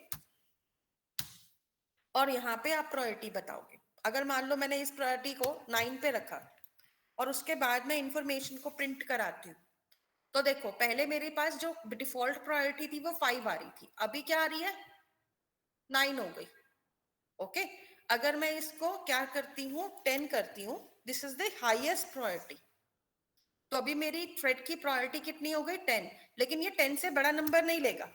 S1: और यहाँ पे आप प्रायोरिटी बताओगे। अगर मान लो मैंने इस प्रायोरिटी को 9 पे रखा और उसके बाद मैं इंफॉर्मेशन को प्रिंट कराती हूँ, तो देखो पहले मेरे पास जो डिफॉल्ट प्रायोरिटी थी वो 5 आ रही थी, अभी क्या आ रही है 9 हो गई। ओके, अगर मैं इसको क्या करती हूँ 10 करती हूँ, this is the highest priority, तो अभी मेरी थ्रेड की प्रायोरिटी कितनी हो गई 10, लेकिन ये 10 से बड़ा नंबर नहीं लेगा।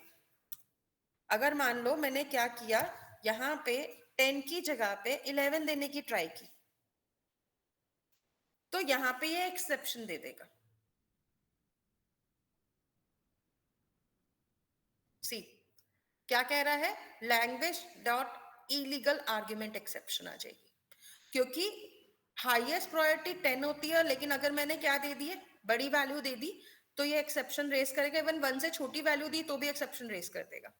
S1: अगर मान लो मैंने क्या किया, यहाँ पे 10 की जगह पे 11 देने की ट्राई की, तो यहाँ पे ये एक्सेप्शन दे देगा। सी क्या कह रहा है, language dot illegal argument exception आ जाएगी, क्योंकि हाईएस्ट प्रायोरिटी 10 होती है, लेकिन अगर मैंने क्या दे दी है, बड़ी वैल्यू दे दी, तो ये एक्सेप्शन रेस करेगा। इवन 1 से छोटी वैल्यू दी तो भी एक्सेप्शन रेस कर देगा,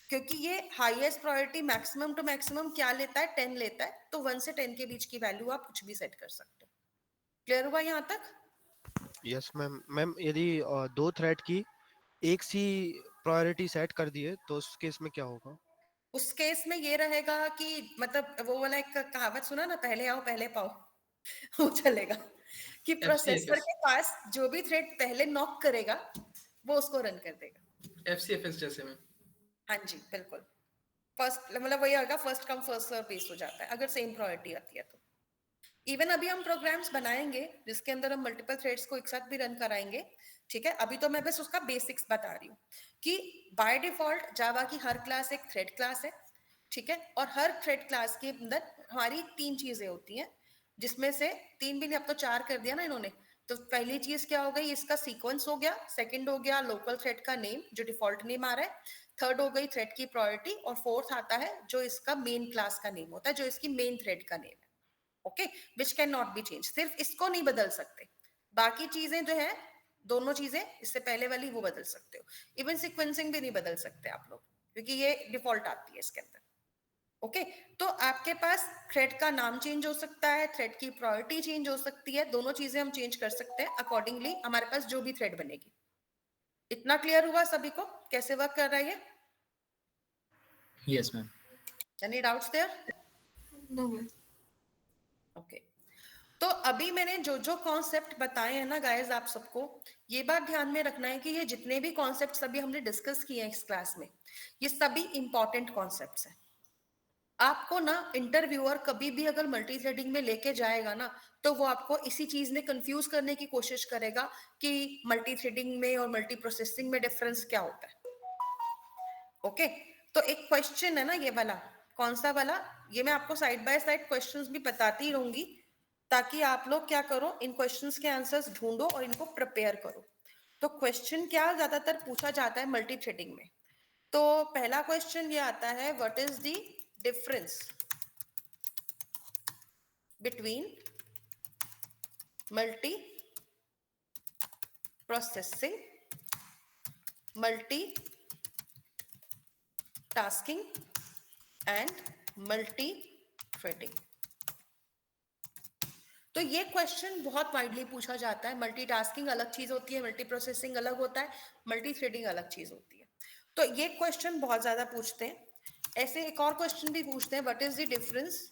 S1: क्योंकि ये highest priority maximum to maximum क्या लेता है 10 लेता है, तो 1 से 10 के बीच की वैल्यू आप कुछ भी सेट कर सकते हो। क्लियर हुआ यहाँ तक?
S2: Yes ma'am. मैम यदि दो थ्रेड की एक सी प्रायोरिटी सेट कर दिए तो उस केस में क्या होगा?
S1: उस केस में ये रहेगा कि मतलब वो वाला एक कहावत सुना ना, पहले आओ पहले पाओ वो चलेगा कि प्रोसेसर
S5: FCFS
S1: के पास जो भी थ्रेड पहले नॉक करेगा वो उसको रन कर देगा।
S5: FCFS जैसे में।
S1: हाँ जी बिल्कुल, फर्स्ट मतलब वही होगा, first come first serve based हो जाता है अगर सेम प्रायोरिटी आती है तो। इवन अभी हम प्रोग्राम्स बनाएंगे जिसके अंदर हम मल्टीपल थ्रेड्स को एक साथ भी रन कराएंगे, ठीक है। अभी तो मैं बस उसका बेसिक्स बता रही हूँ कि बाय डिफॉल्ट जावा की हर क्लास एक थ्रेड क्लास है, ठीक है। और हर थ्रेड क्लास के अंदर हमारी 3 चीजें होती हैं, जिसमें से 3 भी नहीं, अब तो 4 कर दिया ना इन्होंने। तो पहली चीज क्या हो गई, इसका सीक्वेंस हो गया, सेकंड हो गया लोकल थ्रेड का नेम जो डिफॉल्ट नेम आ रहा है, थर्ड हो गई थ्रेड की प्रायोरिटी, और फोर्थ आता है जो इसका मेन क्लास का नेम होता है, जो इसकी मेन थ्रेड का नेम है। Okay, which can not be change, सिर्फ इसको नहीं बदल सकते, बाकी चीजें जो है दोनों चीजें इससे पहले वाली वो बदल सकते हो। इवन सीक्वेंसिंग भी नहीं बदल सकते आप लोग, क्योंकि ये डिफॉल्ट आती है इसके अंदर। ओके, तो आपके पास थ्रेड का नाम चेंज हो सकता है, थ्रेड की प्रायोरिटी चेंज हो सकती है, दोनों चीजें हम चेंज कर सकते हैं अकॉर्डिंगली हमारे पास जो भी थ्रेड बनेगी। इतना क्लियर हुआ सभी को कैसे वर्क कर रहा है ये?
S4: Yes ma'am.
S1: Any doubts there?
S7: No, ma'am.
S1: Okay, तो अभी मैंने जो जो कॉन्सेप्ट बताए हैं ना गाइस, आप सबको ये बात ध्यान में रखना है कि ये जितने भी कॉन्सेप्ट अभी हमने डिस्कस किए हैं इस क्लास में, ये सभी इंपॉर्टेंट कॉन्सेप्ट्स हैं। आपको ना इंटरव्यूअर कभी भी अगर मल्टी थ्रेडिंग में लेके जाएगा ना, तो वो आपको इसी चीज में कंफ्यूज करने की कोशिश करेगा कि मल्टी थ्रेडिंग में और मल्टी प्रोसेसिंग में डिफरेंस क्या होता है। ओके, तो एक क्वेश्चन है ना ये वाला, कौन सा वाला, ये मैं आपको साइड बाय साइड क्वेश्चंस भी बताती रहूंगी, ताकि आप लोग क्या करो, इन क्वेश्चंस के आंसर्स ढूंढो और इनको प्रिपेयर करो। तो क्वेश्चन क्या ज्यादातर पूछा जाता है मल्टी थ्रेडिंग में, तो पहला क्वेश्चन ये आता है, what is the difference between multi processing, multi tasking and multi threading. तो ये क्वेश्चन बहुत वाइडली पूछा जाता है। मल्टीटास्किंग अलग चीज होती है, मल्टी प्रोसेसिंग अलग होता है, मल्टी थ्रेडिंग अलग चीज होती है। तो ये क्वेश्चन बहुत ज्यादा पूछते हैं। ऐसे एक और क्वेश्चन भी पूछते हैं, what is the difference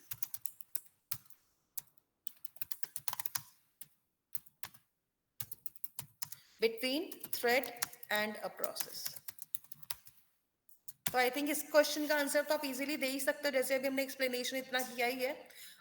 S1: between thread and a process. तो आई थिंक इस क्वेश्चन का आंसर तो आप इजीली दे ही सकते हो, जैसे अभी हमने एक्सप्लेनेशन इतना किया ही है।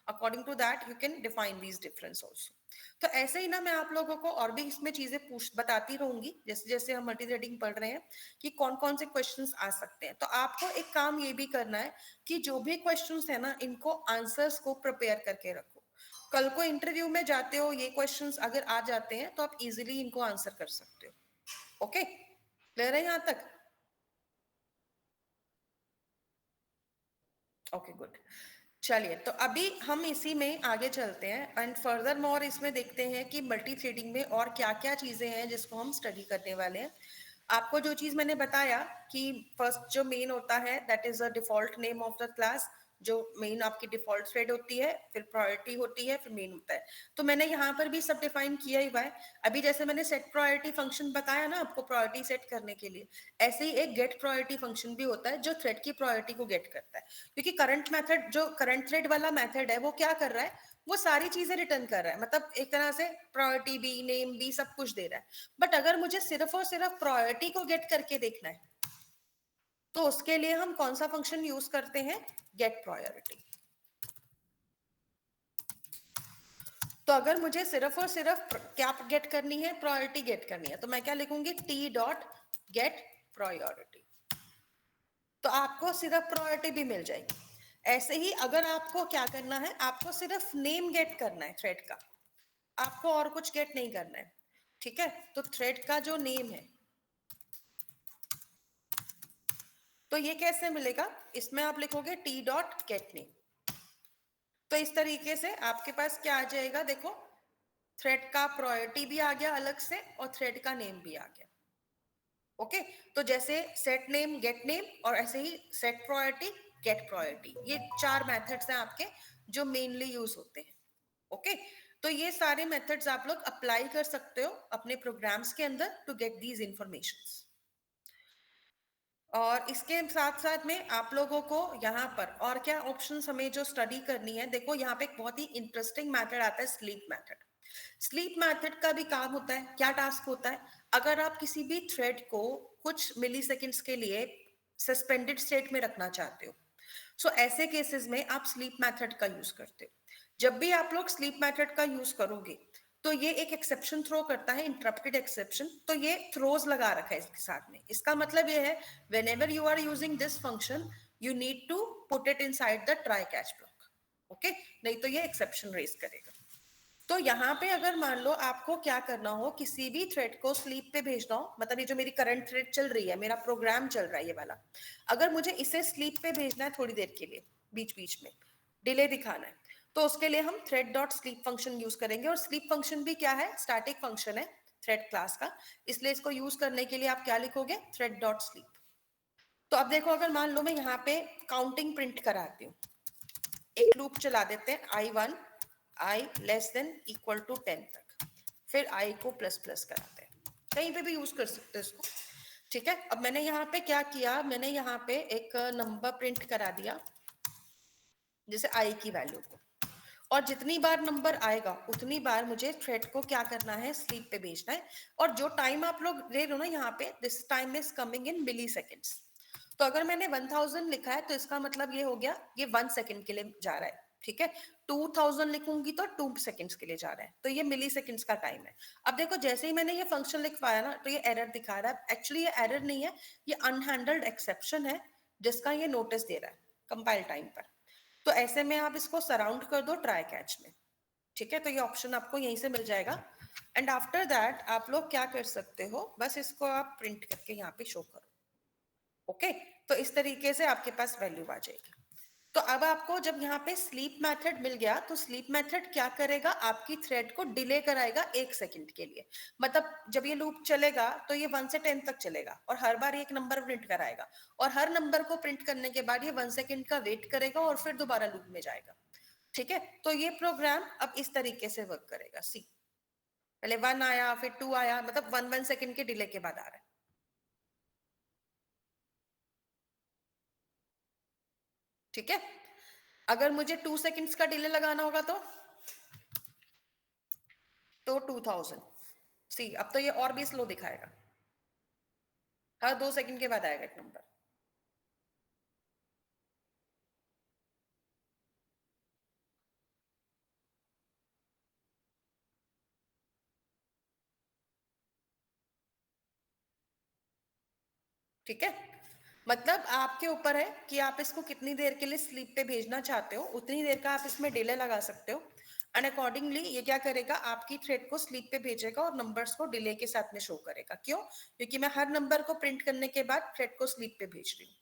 S1: According to that you can define these difference also. तो ऐसे ही ना मैं आप लोगों को और भी इसमें चीजें बताती रहूंगी, जैसे जैसे हम मल्टी थ्रेडिंग पढ़ रहे हैं कि कौन कौन से क्वेश्चंस आ सकते हैं। तो आपको एक काम ये भी करना है कि जो भी क्वेश्चंस है ना, इनको आंसर्स को प्रिपेयर करके रखो। कल को इंटरव्यू में जाते हो, ये क्वेश्चंस अगर आ जाते हैं तो आप इजीली इनको आंसर कर सकते हो। ओके, क्लियर है यहाँ तक? ओके गुड, चलिए तो अभी हम इसी में आगे चलते हैं एंड फर्दर मोर इसमें देखते हैं कि मल्टी थ्रेडिंग में और क्या क्या चीजें हैं जिसको हम स्टडी करने वाले हैं। आपको जो चीज मैंने बताया कि फर्स्ट जो मेन होता है that is the default name of the class, जो मेन आपकी डिफॉल्ट थ्रेड होती है, फिर प्रायोरिटी होती है, फिर मेन होता है। तो मैंने यहाँ पर भी सब डिफाइन किया ही हुआ है। अभी जैसे मैंने सेट प्रायोरिटी फंक्शन बताया ना आपको प्रायोरिटी सेट करने के लिए, ऐसे ही एक गेट प्रायोरिटी फंक्शन भी होता है जो थ्रेड की प्रायोरिटी को गेट करता है। क्योंकि करंट मेथड, जो करंट थ्रेड वाला मेथड है, वो क्या कर रहा है, वो सारी चीजें रिटर्न कर रहा है, मतलब एक तरह से प्रायोरिटी भी, नेम भी, सब कुछ दे रहा है। बट अगर मुझे सिर्फ और सिर्फ प्रायोरिटी को गेट करके देखना है, तो उसके लिए हम कौन सा फंक्शन यूज करते हैं, गेट प्रायोरिटी। तो अगर मुझे सिर्फ और सिर्फ क्या गेट करनी है, प्रायोरिटी गेट करनी है, तो मैं क्या लिखूंगी, टी डॉट गेट प्रायोरिटी। तो आपको सिर्फ प्रायोरिटी भी मिल जाएगी। ऐसे ही अगर आपको क्या करना है, आपको सिर्फ नेम गेट करना है थ्रेड का, आपको और कुछ गेट नहीं करना है, ठीक है। तो थ्रेड का जो नेम है, तो ये कैसे मिलेगा, इसमें आप लिखोगे टी डॉट गेट नेम। तो इस तरीके से आपके पास क्या आ जाएगा, देखो थ्रेड का प्रायोरिटी भी आ गया अलग से और थ्रेड का नेम भी आ गया। ओके, तो जैसे सेट नेम गेट नेम, और ऐसे ही सेट प्रायोरिटी गेट प्रायोरिटी, ये 4 मेथड्स हैं आपके जो मेनली यूज होते हैं। ओके, तो ये सारे मेथड्स आप लोग अप्लाई कर सकते हो अपने प्रोग्राम्स के अंदर टू गेट दीज इंफॉर्मेशंस। और इसके साथ साथ में आप लोगों को यहाँ पर और क्या ऑप्शंस हमें जो स्टडी करनी है, देखो यहाँ पे एक बहुत ही इंटरेस्टिंग मेथड आता है, स्लीप मेथड। स्लीप मेथड का भी काम होता है, क्या टास्क होता है, अगर आप किसी भी थ्रेड को कुछ मिली सेकेंड्स के लिए सस्पेंडेड स्टेट में रखना चाहते हो, सो ऐसे केसेस में आप स्लीप मेथड का यूज करते हो। जब भी आप लोग स्लीप मेथड का यूज करोगे, तो ये एक एक्सेप्शन थ्रो करता है, इंटरप्टेड एक्सेप्शन। तो ये थ्रोज लगा रखा है इसके साथ में। इसका मतलब ये है, whenever you are using this function, you need to put it inside the try catch block. Okay, नहीं तो ये एक्सेप्शन रेज करेगा। तो यहाँ पे अगर मान लो आपको क्या करना हो, किसी भी थ्रेड को स्लीप पे भेजना हो, मतलब ये जो मेरी करंट थ्रेड चल रही है, मेरा प्रोग्राम चल रहा है ये वाला, अगर मुझे इसे स्लीप पे भेजना है थोड़ी देर के लिए, बीच बीच में डिले दिखाना है, तो उसके लिए हम thread dot sleep function use करेंगे। और स्लीप फंक्शन भी क्या है, स्टैटिक फंक्शन है थ्रेड क्लास का, इसलिए इसको यूज करने के लिए आप क्या लिखोगे, थ्रेड डॉट स्लीप। तो अब देखो, अगर मान लो मैं यहाँ पे काउंटिंग प्रिंट कराती हूँ, एक लूप चला देते हैं, i1 i less than equal to 10 तक, फिर i को प्लस प्लस कराते हैं, कहीं पे भी यूज कर सकते हैं इसको, ठीक है। अब मैंने यहाँ पे क्या किया, मैंने यहाँ पे एक नंबर प्रिंट करा दिया, जैसे i की वैल्यू को, और जितनी बार नंबर आएगा उतनी बार मुझे थ्रेड को क्या करना है, स्लीप पे भेजना है। और जो टाइम आप लोग दे रहे हो ना यहाँ पे, this time is coming in milliseconds. तो अगर मैंने 1000 लिखा है, तो इसका मतलब ये हो गया, ये 1 सेकेंड के लिए जा रहा है, ठीक है। 2000 लिखूंगी तो 2 सेकेंड्स के लिए जा रहा है, तो ये मिली सेकेंड्स का टाइम है। अब देखो, जैसे ही मैंने ये फंक्शन लिखवाया ना, तो ये एरर दिखा रहा है। एक्चुअली ये एरर नहीं है, ये अनहैंडल्ड एक्सेप्शन है, जिसका ये नोटिस दे रहा है कंपाइल टाइम पर। तो ऐसे में आप इसको सराउंड कर दो ट्राई कैच में, ठीक है। तो ये ऑप्शन आपको यहीं से मिल जाएगा। एंड आफ्टर दैट आप लोग क्या कर सकते हो, बस इसको आप प्रिंट करके यहाँ पे शो करो। ओके, तो इस तरीके से आपके पास वैल्यू आ जाएगी। तो अब आपको जब यहाँ पे स्लीप मेथड मिल गया, तो स्लीप मेथड क्या करेगा, आपकी थ्रेड को डिले कराएगा 1 सेकंड के लिए। मतलब जब ये लूप चलेगा तो ये 1 से 10 तक चलेगा, और हर बार एक नंबर प्रिंट कराएगा, और हर नंबर को प्रिंट करने के बाद ये 1 सेकंड का वेट करेगा और फिर दोबारा लूप में जाएगा, ठीक है। तो ये प्रोग्राम अब इस तरीके से वर्क करेगा। सी, पहले 1 आया, फिर 2 आया, मतलब 1 सेकंड के डिले के बाद आ रहा है, ठीक है। अगर मुझे 2 सेकंड्स का डिले लगाना होगा तो 2000। सी, अब तो ये और भी स्लो दिखाएगा, हर 2 सेकंड के बाद आएगा एक नंबर। ठीक है, मतलब आपके ऊपर है कि आप इसको कितनी देर के लिए स्लीप पे भेजना चाहते हो, उतनी देर का आप इसमें डिले लगा सकते हो। एंड अकॉर्डिंगली ये क्या करेगा, आपकी थ्रेड को स्लीप पे भेजेगा और नंबर्स को डिले के साथ में शो करेगा। क्यों? क्योंकि मैं हर नंबर को प्रिंट करने के बाद थ्रेड को स्लीप पे भेज रही हूँ।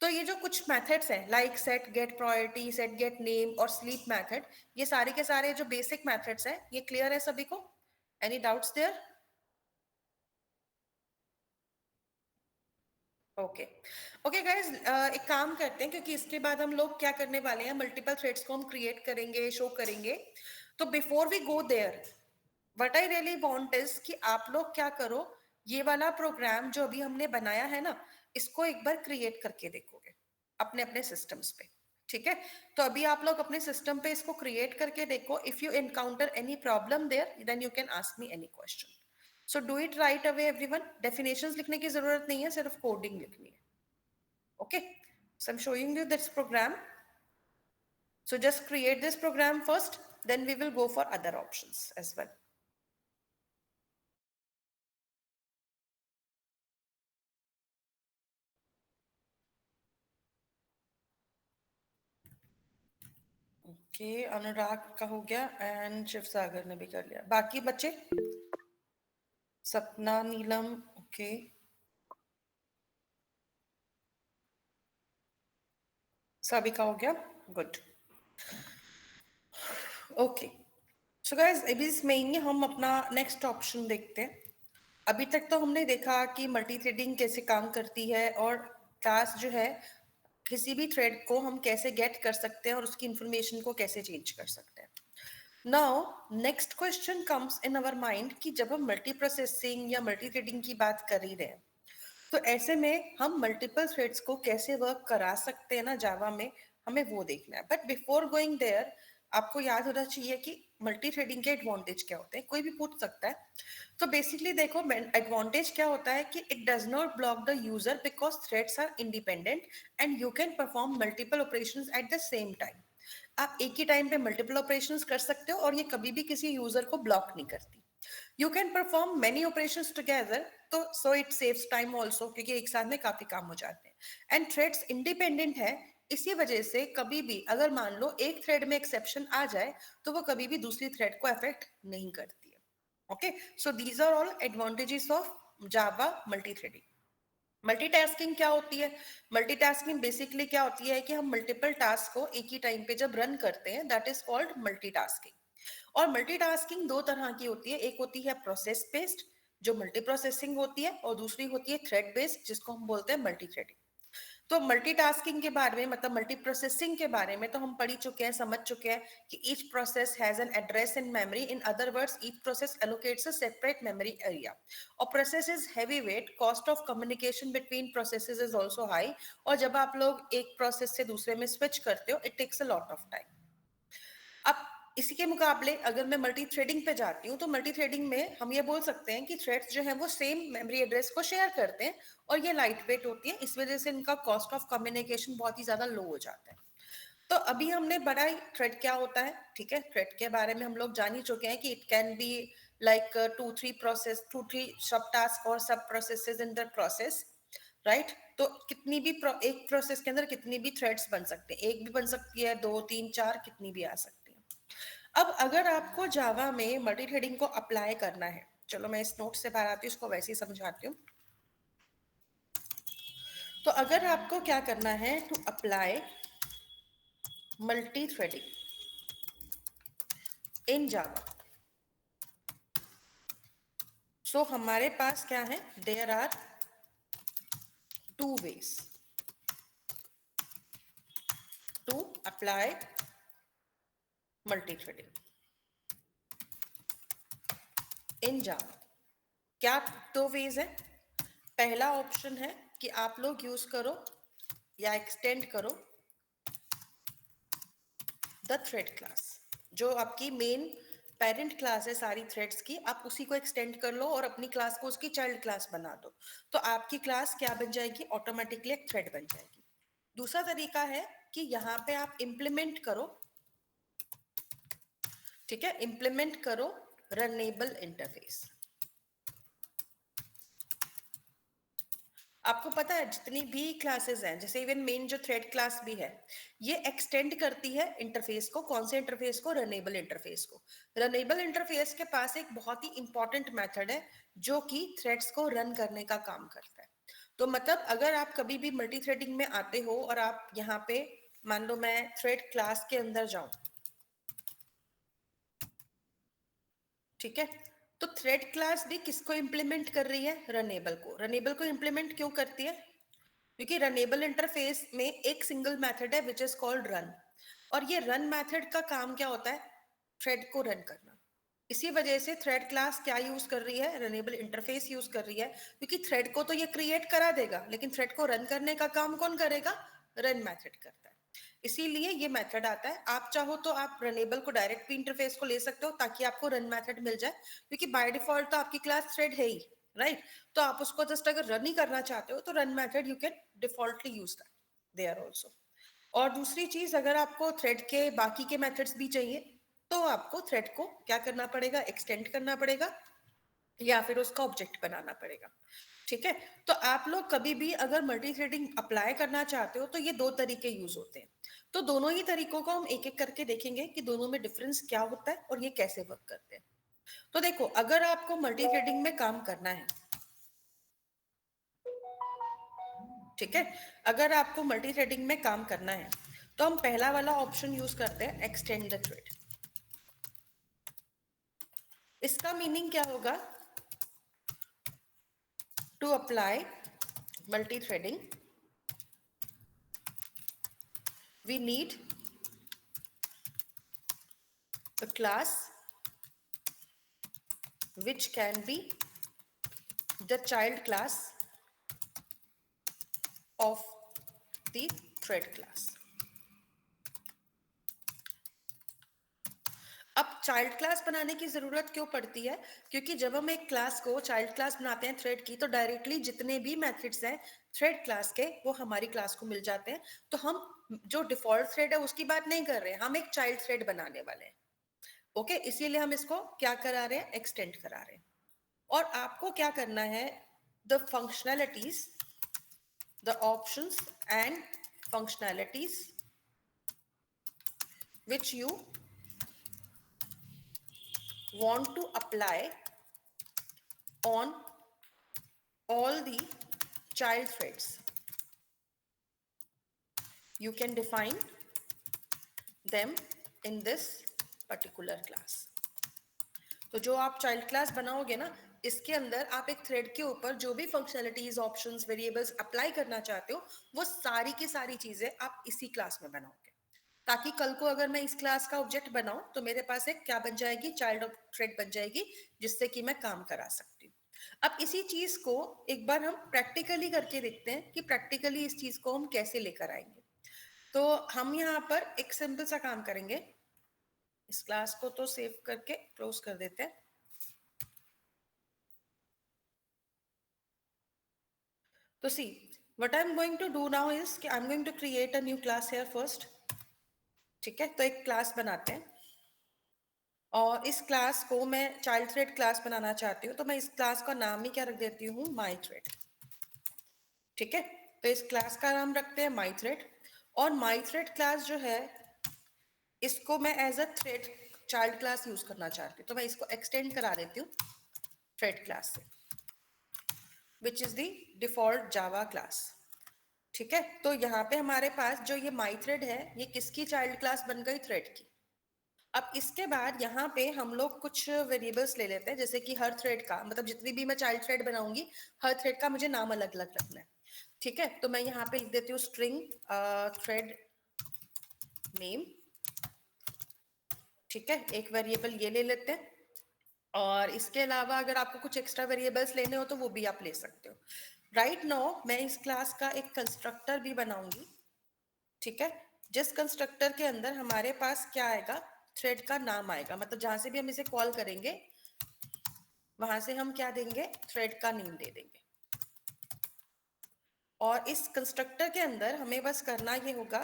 S1: तो ये जो कुछ मेथड्स हैं, like set get priority, set get name और स्लीप मेथड, ये सारे के सारे जो बेसिक मेथड्स हैं, ये क्लियर है सभी को? Any doubts there? Okay okay guys, एक काम करते हैं क्योंकि इसके बाद हम लोग क्या करने वाले हैं, मल्टीपल थ्रेड्स को हम क्रिएट करेंगे, शो करेंगे। तो before we go there, what I really want is कि आप लोग क्या करो, ये वाला प्रोग्राम जो अभी हमने बनाया है ना, इसको एक बार क्रिएट करके देखोगे अपने अपने सिस्टम्स पे, ठीक है? तो अभी आप लोग अपने सिस्टम पे इसको क्रिएट करके देखो। If you encounter any problem there then you can ask me any question. So do it right away everyone. Definitions लिखने की जरूरत नहीं है, सिर्फ कोडिंग लिखनी है। Okay, so I'm showing you this program. So just create this program first, then we will go for other options as well. Okay, Anurag का हो गया एंड शिव सागर ने भी कर लिया। बाकी बच्चे, सपना, नीलम, ओके, सभी का हो गया, गुड। ओके, सो गाइस अभी इसमें ही हम अपना नेक्स्ट ऑप्शन देखते हैं। अभी तक तो हमने देखा कि मल्टी थ्रेडिंग कैसे काम करती है और क्लास जो है किसी भी थ्रेड को हम कैसे गेट कर सकते हैं और उसकी इंफॉर्मेशन को कैसे चेंज कर सकते हैं। Now next question comes in our mind कि जब हम मल्टी प्रोसेसिंग या मल्टी थ्रेडिंग की बात कर ही रहे हैं, तो ऐसे में हम मल्टीपल थ्रेड्स को कैसे वर्क करा सकते हैं ना जावा में, हमें वो देखना है। बट बिफोर गोइंग देयर, आपको याद होना चाहिए कि मल्टी थ्रेडिंग के एडवांटेज क्या होते हैं, कोई भी पूछ सकता है। तो बेसिकली देखो, एडवांटेज क्या होता है कि it does not block the user because threads are independent and you can perform multiple operations at the same time. आप एक ही टाइम पे मल्टीपल ऑपरेशंस कर सकते हो और ये कभी भी किसी यूजर को ब्लॉक नहीं करती। You can perform many operations together, तो so it saves time also, क्योंकि एक साथ में काफी काम हो जाते हैं। एंड थ्रेड्स इंडिपेंडेंट है, इसी वजह से कभी भी अगर मान लो एक थ्रेड में एक्सेप्शन आ जाए तो वो कभी भी दूसरी थ्रेड को अफेक्ट नहीं करती है। Okay, so these are all advantages of Java multi threading. Multitasking क्या होती है? मल्टीटास्किंग बेसिकली क्या होती है कि हम मल्टीपल टास्क को एक ही टाइम पे जब रन करते हैं, दैट इज कॉल्ड मल्टीटास्किंग। और मल्टीटास्किंग दो तरह की होती है, एक होती है प्रोसेस बेस्ड जो मल्टी प्रोसेसिंग होती है, और दूसरी होती है थ्रेड बेस्ड जिसको हम बोलते हैं मल्टी थ्रेडिंग। तो मल्टीटास्किंग के बारे में, मतलब मल्टी प्रोसेसिंग के बारे में तो हम पढ़ ही चुके हैं, समझ चुके हैं कि each process has an address in memory, in other words each process allocates a separate memory area. और process is heavy weight, cost of communication between processes is also high, और जब आप लोग एक प्रोसेस से दूसरे में स्विच करते हो it takes a lot of time. अब इसी के मुकाबले अगर मैं मल्टी थ्रेडिंग पे जाती हूँ, तो मल्टी थ्रेडिंग में हम ये बोल सकते हैं कि थ्रेड्स जो हैं वो सेम मेमोरी एड्रेस को शेयर करते हैं और ये लाइट वेट होती है, इस वजह से इनका कॉस्ट ऑफ कम्युनिकेशन बहुत ही ज्यादा लो हो जाता है। तो अभी हमने बड़ा थ्रेड क्या होता है, ठीक है, थ्रेड के बारे में हम लोग जान ही चुके हैं कि it can be like two three sub task और sub processes in the process, right? तो कितनी भी एक प्रोसेस के अंदर कितनी भी थ्रेड्स बन सकते हैं, एक भी बन सकती है, दो, तीन, चार, कितनी भी आ सकती है। अब अगर आपको जावा में मल्टी थ्रेडिंग को अप्लाई करना है, चलो मैं इस नोट से बाहर आती हूँ, इसको वैसे ही समझाती हूँ। तो अगर आपको क्या करना है, to apply multi threading in Java, so हमारे पास क्या है, there are two ways to apply multi threading in Java. क्या दो वेज है? पहला ऑप्शन है कि आप लोग यूज करो या एक्सटेंड करो द थ्रेड क्लास, जो आपकी मेन पेरेंट क्लास है सारी थ्रेड्स की, आप उसी को एक्सटेंड कर लो और अपनी क्लास को उसकी चाइल्ड क्लास बना दो, तो आपकी क्लास क्या बन जाएगी, ऑटोमेटिकली एक थ्रेड बन जाएगी। दूसरा तरीका है कि यहाँ पे आप इंप्लीमेंट करो, ठीक है, इंप्लीमेंट करो रनेबल इंटरफेस। आपको पता है जितनी भी क्लासेस हैं, जैसे इवन मेन जो थ्रेड क्लास भी है, ये एक्सटेंड करती है इंटरफेस को, कौन से इंटरफेस को, रनेबल इंटरफेस को। रनेबल इंटरफेस के पास एक बहुत ही इंपॉर्टेंट मेथड है जो कि थ्रेड्स को रन करने का काम करता है। तो मतलब अगर आप कभी भी मल्टी थ्रेडिंग में आते हो और आप यहाँ पे मान लो मैं थ्रेड क्लास के अंदर जाऊं, ठीक है, तो थ्रेड क्लास भी किसको इंप्लीमेंट कर रही है, रनेबल को। रनेबल को इंप्लीमेंट क्यों करती है? क्योंकि रनेबल इंटरफेस में एक सिंगल मेथड है विच इज कॉल्ड रन, और ये रन मेथड का काम क्या होता है? थ्रेड को रन करना। इसी वजह से थ्रेड क्लास क्या यूज कर रही है? रनेबल इंटरफेस यूज कर रही है, क्योंकि थ्रेड को तो ये क्रिएट करा देगा, लेकिन थ्रेड को रन करने का काम कौन करेगा? रन मेथड करता है। इसीलिए ये मेथड आता है। आप चाहो तो आप रनेबल को डायरेक्ट भी इंटरफेस को ले सकते हो ताकि आपको रन मेथड मिल जाए, क्योंकि बाय डिफॉल्ट तो आपकी क्लास थ्रेड है ही, राइट? तो आप उसको जस्ट अगर रन ही करना चाहते हो तो run method you can defaultly use that there also. और दूसरी चीज, अगर आपको थ्रेड के बाकी के मेथड्स भी चाहिए तो आपको थ्रेड को क्या करना पड़ेगा? एक्सटेंड करना पड़ेगा या फिर उसका ऑब्जेक्ट बनाना पड़ेगा। ठीक है, तो आप लोग कभी भी अगर मल्टी थ्रेडिंग अप्लाई करना चाहते हो तो ये दो तरीके यूज होते हैं। तो दोनों ही तरीकों को हम एक एक करके देखेंगे कि दोनों में डिफरेंस क्या होता है और ये कैसे वर्क करते हैं। तो देखो, अगर आपको मल्टी थ्रेडिंग में काम करना है, ठीक है, अगर आपको मल्टी थ्रेडिंग में काम करना है तो हम पहला वाला ऑप्शन यूज करते हैं, एक्सटेंड द थ्रेड। इसका मीनिंग क्या होगा? To apply multi threading we need a class which can be the child class of the thread class. अब चाइल्ड क्लास बनाने की जरूरत क्यों पड़ती है? क्योंकि जब हम एक क्लास को चाइल्ड क्लास बनाते हैं थ्रेड की, तो डायरेक्टली जितने भी मेथड्स हैं थ्रेड क्लास के वो हमारी क्लास को मिल जाते हैं। तो हम जो डिफॉल्ट थ्रेड है उसकी बात नहीं कर रहे हैं, हम एक चाइल्ड थ्रेड बनाने वाले हैं। ओके, इसीलिए हम इसको क्या करा रहे हैं? एक्सटेंड करा रहे हैं। और आपको क्या करना है? The functionalities, the options and functionalities which you want to apply on all the child threads. You can define them in this particular class. तो जो आप चाइल्ड क्लास बनाओगे ना, इसके अंदर आप एक थ्रेड के ऊपर जो भी फंक्शनैलिटीज, ऑप्शंस, वेरिएबल्स अप्लाई करना चाहते हो वो सारी की सारी चीजें आप इसी क्लास में बनाओगे, ताकि कल को अगर मैं इस क्लास का ऑब्जेक्ट बनाऊं तो मेरे पास एक क्या बन जाएगी? चाइल्ड थ्रेड बन जाएगी, जिससे कि मैं काम करा सकती हूँ। अब इसी चीज को एक बार हम प्रैक्टिकली करके देखते हैं कि प्रैक्टिकली इस चीज को हम कैसे लेकर आएंगे। तो हम यहाँ पर एक सिंपल सा काम करेंगे। इस क्लास को तो सेव करके क्लोज कर देते हैं। तो सी, what I'm going to do now is कि I'm going to create a new class here first. ठीक है, तो एक क्लास बनाते हैं और इस क्लास को मैं चाइल्ड थ्रेड क्लास बनाना चाहती हूँ, तो मैं इस क्लास का नाम ही क्या रख देती हूँ? माई थ्रेड। ठीक है, तो इस क्लास का नाम रखते हैं माई थ्रेड। और माई थ्रेड क्लास जो है इसको मैं as a thread child class use करना चाहती हूँ, तो मैं इसको एक्सटेंड करा देती हूँ थ्रेड क्लास से, which is the default Java class. ठीक है, तो यहाँ पे हमारे पास जो ये माई थ्रेड है ये किसकी चाइल्ड क्लास बन गई? थ्रेड की। अब इसके बाद यहाँ पे हम लोग कुछ वेरिएबल्स ले लेते हैं, जैसे कि हर थ्रेड का, मतलब जितनी भी मैं चाइल्ड थ्रेड बनाऊंगी हर थ्रेड का मुझे नाम अलग अलग रखना है। ठीक है, तो मैं यहाँ पे लिख देती हूँ स्ट्रिंग थ्रेड नेम। ठीक है, एक वेरिएबल ये ले लेते हैं, और इसके अलावा अगर आपको कुछ एक्स्ट्रा वेरिएबल्स लेने हो तो वो भी आप ले सकते हो। राइट नाउ मैं इस क्लास का एक कंस्ट्रक्टर भी बनाऊंगी। ठीक है, जिस कंस्ट्रक्टर के अंदर हमारे पास क्या आएगा? थ्रेड का नाम आएगा, मतलब जहां से भी हम इसे कॉल करेंगे वहां से हम क्या देंगे? थ्रेड का नेम दे देंगे। और इस कंस्ट्रक्टर के अंदर हमें बस करना ये होगा,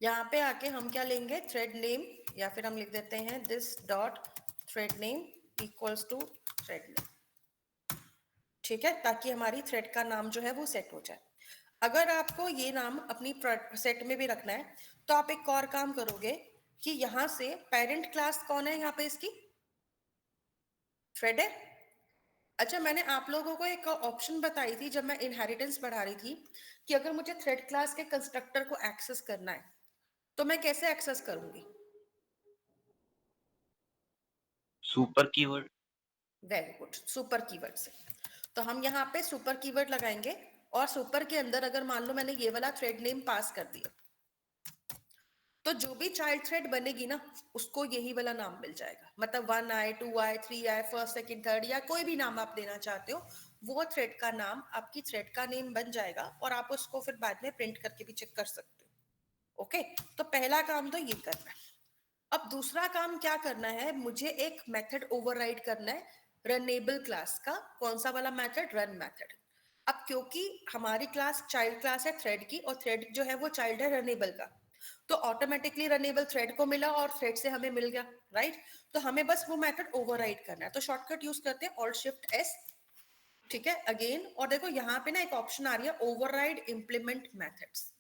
S1: यहाँ पे आके हम क्या लेंगे? थ्रेड नेम, या फिर हम लिख देते हैं this dot thread name equals to thread name. ठीक है, ताकि हमारी थ्रेड का नाम जो है वो सेट हो जाए। अगर आपको ये नाम अपनी सेट में भी रखना है तो आप एक और काम करोगे कि यहां से पेरेंट क्लास कौन है? यहाँ पे इसकी थ्रेड है। अच्छा, मैंने आप लोगों को एक ऑप्शन बताई थी जब मैं इनहेरिटेंस पढ़ा रही थी कि अगर मुझे थ्रेड क्लास के कंस्ट्रक्टर को एक्सेस करना है तो मैं कैसे एक्सेस करूंगी?
S7: Super keyword.
S1: Very good, super keyword से। तो हम यहाँ पे सुपर कीवर्ड लगाएंगे और सुपर के अंदर अगर मान लो मैंने ये वाला थ्रेड नेम पास कर दिया तो जो भी चाइल्ड थ्रेड बनेगी ना उसको यही वाला नाम मिल जाएगा, मतलब 1i 2i 3i first second third या कोई भी नाम आप देना चाहते हो वो थ्रेड का नाम आपकी थ्रेड का नेम बन जाएगा और आप उसको फिर बाद में प्रिंट करके भी चेक कर सकते हो। ओके, तो पहला काम तो ये करना है। अब दूसरा काम क्या करना है, मुझे एक मेथड ओवरराइड करना है रनेबल क्लास का। कौन सा वाला मेथड? Run method. अब क्योंकि हमारी क्लास चाइल्ड क्लास है थ्रेड की और थ्रेड जो है वो चाइल्ड है रनेबल का, तो ऑटोमेटिकली रनेबल थ्रेड को मिला और थ्रेड से हमें मिल गया, राइट। तो हमें बस वो मेथड ओवरराइड करना है, तो शॉर्टकट यूज करते हैं ऑल्ट शिफ्ट एस, ठीक है, अगेन। और देखो यहाँ पे ना एक ऑप्शन आ रही है ओवरराइड इंप्लीमेंट मेथड्स।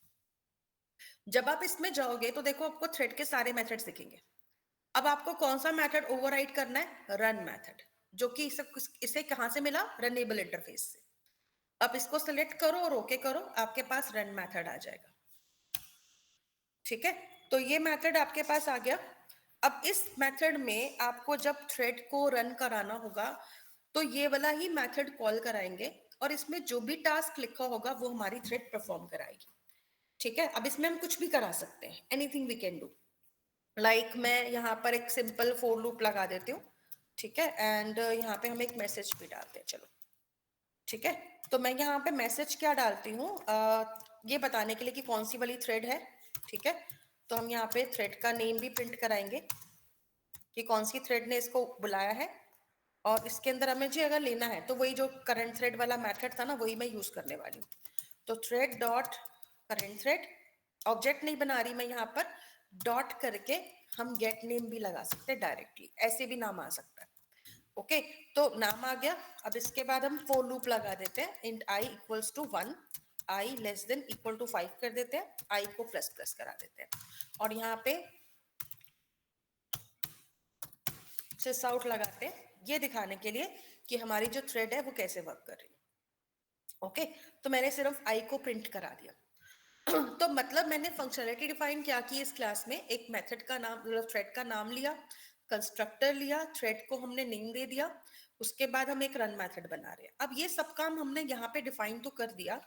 S1: जब आप इसमें जाओगे तो देखो आपको थ्रेड के सारे मेथड्स दिखेंगे। अब आपको कौन सा मेथड ओवरराइड करना है? रन मेथड, जो कि इसे कहां से मिला? रनेबल इंटरफेस से। अब इसको सिलेक्ट करो और ओके करो, आपके पास रन मेथड आ जाएगा, ठीक है। तो ये मेथड आपके पास आ गया। अब इस मेथड में आपको जब थ्रेड को रन कराना होगा तो ये वाला ही मेथड कॉल कराएंगे और इसमें जो भी टास्क लिखा होगा वो हमारी थ्रेड परफॉर्म कराएगी, ठीक है। अब इसमें हम कुछ भी करा सकते हैं, anything we can do. Like मैं यहाँ पर एक सिंपल फॉर लूप लगा देती हूँ, ठीक है, एंड यहाँ पे हम एक मैसेज भी डालते हैं, चलो ठीक है। तो मैं यहाँ पे मैसेज क्या डालती हूँ, ये बताने के लिए कि कौन सी वाली थ्रेड है, ठीक है। तो हम यहाँ पे थ्रेड का नेम भी प्रिंट कराएंगे कि कौन सी थ्रेड ने इसको बुलाया है, और इसके अंदर हमें जी अगर लेना है तो वही जो करंट थ्रेड वाला मेथड था ना वही मैं यूज करने वाली हूँ। तो thread dot current thread, object नहीं बना रही मैं यहाँ पर, डॉट करके हम गेट नेम भी लगा सकते हैं डायरेक्टली, ऐसे भी नाम आ सकता है। ओके, तो नाम आ गया। अब इसके बाद हम फॉर लूप लगा देते हैं, int i equals to 1, i less than equal to 5 कर देते हैं, i को प्लस प्लस करा देते हैं और यहाँ पे सिस आउट लगाते हैं, ये दिखाने के लिए कि हमारी जो थ्रेड है वो कैसे वर्क कर रही है। ओके, तो मैंने सिर्फ i को प्रिंट करा दिया। तो मतलब मैंने फंक्शनलिटी डिफाइन क्या की इस क्लास में, एक मेथड का नाम, मतलब थ्रेड का नाम लिया, कंस्ट्रक्टर लिया, थ्रेड को हमने नेम दे दिया, उसके बाद हम एक रन मेथड बना रहे हैं। अब ये सब काम हमने यहाँ पे डिफाइन तो कर दिया,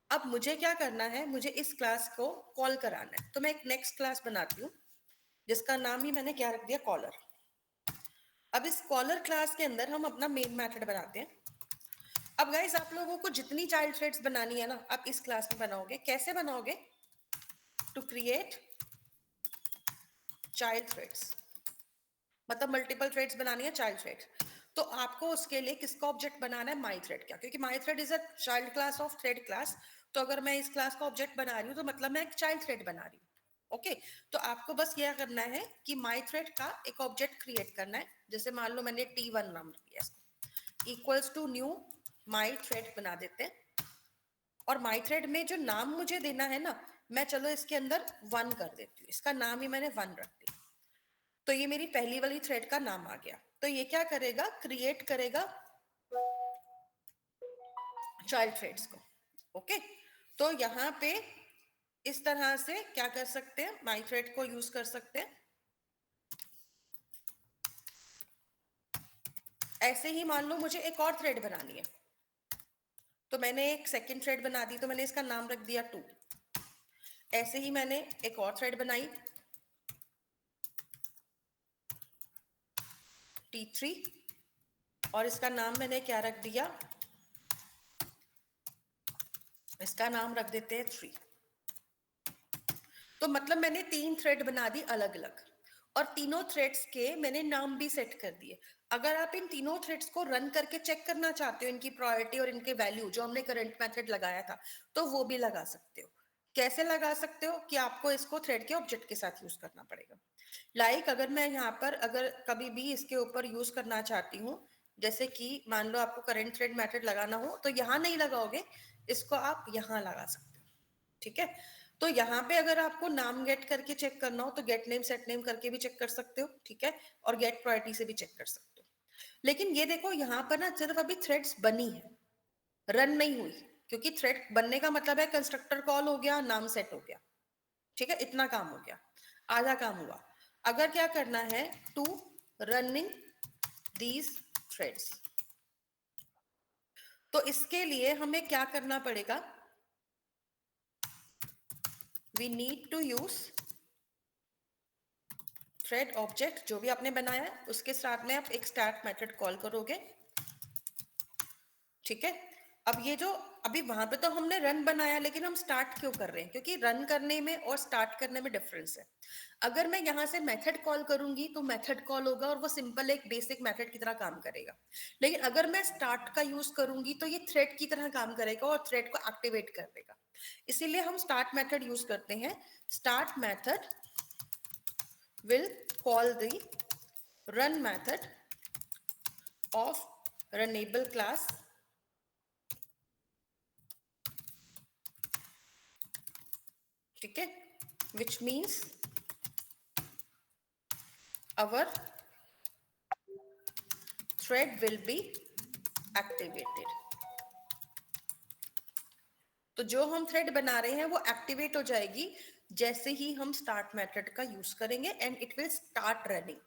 S1: अब मुझे क्या करना है, मुझे इस क्लास को कॉल कराना है। तो मैं एक नेक्स्ट क्लास बनाती हूँ जिसका नाम ही मैंने क्या रख दिया, कॉलर। अब इस कॉलर क्लास के अंदर हम अपना मेन मेथड बनाते हैं। अब गाइस आप लोगों को जितनी चाइल्ड थ्रेड्स बनानी है ना आप इस क्लास में बनाओगे। कैसे बनाओगे? टू क्रिएट चाइल्ड थ्रेड्स, मतलब मल्टीपल थ्रेड्स बनानी है चाइल्ड थ्रेड्स, तो आपको उसके लिए किसका ऑब्जेक्ट बनाना है? माई थ्रेड का, क्योंकि my thread is a child class of thread class. तो अगर मैं इस क्लास का ऑब्जेक्ट बना रही हूँ तो मतलब मैं एक चाइल्ड थ्रेड बना रही हूँ। ओके, तो आपको बस यह करना है कि माई थ्रेड का एक ऑब्जेक्ट क्रिएट करना है। जैसे मान लो मैंने t1 नाम दिया, equals to new my thread बना देते हैं, और माई थ्रेड में जो नाम मुझे देना है ना, मैं चलो इसके अंदर 1 कर देती हूँ, इसका नाम ही मैंने 1 रख दिया। तो ये मेरी पहली वाली थ्रेड का नाम आ गया। तो ये क्या करेगा? क्रिएट करेगा चाइल्ड थ्रेड्स को। ओके, तो यहाँ पे इस तरह से क्या कर सकते हैं, माई थ्रेड को यूज कर सकते हैं। ऐसे ही मान लो मुझे एक और थ्रेड बनानी है, तो मैंने एक सेकंड थ्रेड बना दी, तो मैंने इसका नाम रख दिया 2। ऐसे ही मैंने एक और थ्रेड बनाई t3, और इसका नाम मैंने क्या रख दिया, इसका नाम रख देते हैं 3। तो मतलब मैंने 3 थ्रेड बना दी अलग अलग, और तीनों थ्रेड्स के मैंने नाम भी सेट कर दिए। अगर आप इन तीनों थ्रेड्स को रन करके चेक करना चाहते हो इनकी प्रायोरिटी और इनके वैल्यू जो हमने करंट मेथड लगाया था, तो वो भी लगा सकते हो। कैसे लगा सकते हो? कि आपको इसको थ्रेड के ऑब्जेक्ट के साथ यूज करना पड़ेगा। लाइक अगर मैं यहाँ पर अगर कभी भी इसके ऊपर यूज करना चाहती हूँ, जैसे कि मान लो आपको करंट थ्रेड मेथड लगाना हो तो यहाँ नहीं लगाओगे, इसको आप यहाँ लगा सकते हो, ठीक है। तो यहाँ पे अगर आपको नाम गेट करके चेक करना हो तो गेट नेम सेट नेम करके भी चेक कर सकते हो, ठीक है, और गेट प्रायोरिटी से भी चेक कर सकते हो। लेकिन ये देखो यहाँ पर ना सिर्फ अभी थ्रेड्स बनी है, रन नहीं हुई, क्योंकि थ्रेड बनने का मतलब है कंस्ट्रक्टर कॉल हो गया, नाम सेट हो गया, ठीक है, इतना काम हो गया, आधा काम हुआ। अगर क्या करना है, टू रनिंग दीज थ्रेड्स, तो इसके लिए हमें क्या करना पड़ेगा, we need to use thread object जो भी आपने बनाया है, उसके साथ में आप एक स्टार्ट मेथड कॉल करोगे, ठीक है। अब ये जो अभी वहां पे तो हमने रन बनाया, लेकिन हम स्टार्ट क्यों कर रहे हैं, क्योंकि रन करने में और स्टार्ट करने में डिफरेंस है। अगर मैं यहाँ से मेथड कॉल करूंगी तो मेथड कॉल होगा और वो सिंपल एक बेसिक मेथड की तरह काम करेगा, लेकिन अगर मैं स्टार्ट का यूज करूंगी तो ये थ्रेड की तरह काम करेगा और थ्रेड को एक्टिवेट कर देगा। इसीलिए हम स्टार्ट मेथड यूज करते हैं। Start method will call the run method of runnable class ठीक है, which means our thread will be activated। तो जो हम थ्रेड बना रहे हैं वो एक्टिवेट हो जाएगी जैसे ही हम स्टार्ट मेथड का यूज करेंगे, and it will start running.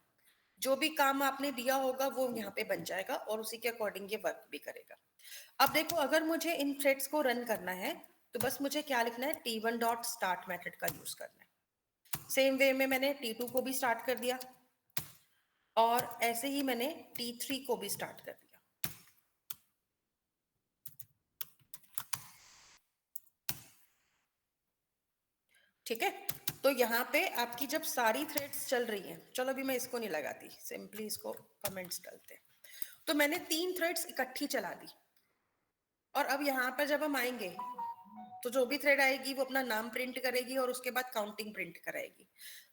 S1: जो भी काम आपने दिया होगा वो यहाँ पे बन जाएगा और उसी के अकॉर्डिंग ये वर्क भी करेगा। अब देखो, अगर मुझे इन थ्रेड्स को रन करना है तो बस मुझे क्या लिखना है, t1 डॉट स्टार्ट मेथड का यूज करना है। सेम वे में मैंने t2 को भी स्टार्ट कर दिया और ऐसे ही मैंने t3 को भी स्टार्ट कर दिया। ठीक है, तो यहाँ पे आपकी जब सारी थ्रेड्स चल रही हैं, चलो अभी मैं इसको नहीं लगाती, सिंपली इसको कमेंट्स डालते हैं। तो मैंने 3 थ्रेड्स इकट्ठी चला दी और अब यहाँ पर जब हम आएंगे तो जो भी थ्रेड आएगी वो अपना नाम प्रिंट करेगी और उसके बाद काउंटिंग प्रिंट कराएगी।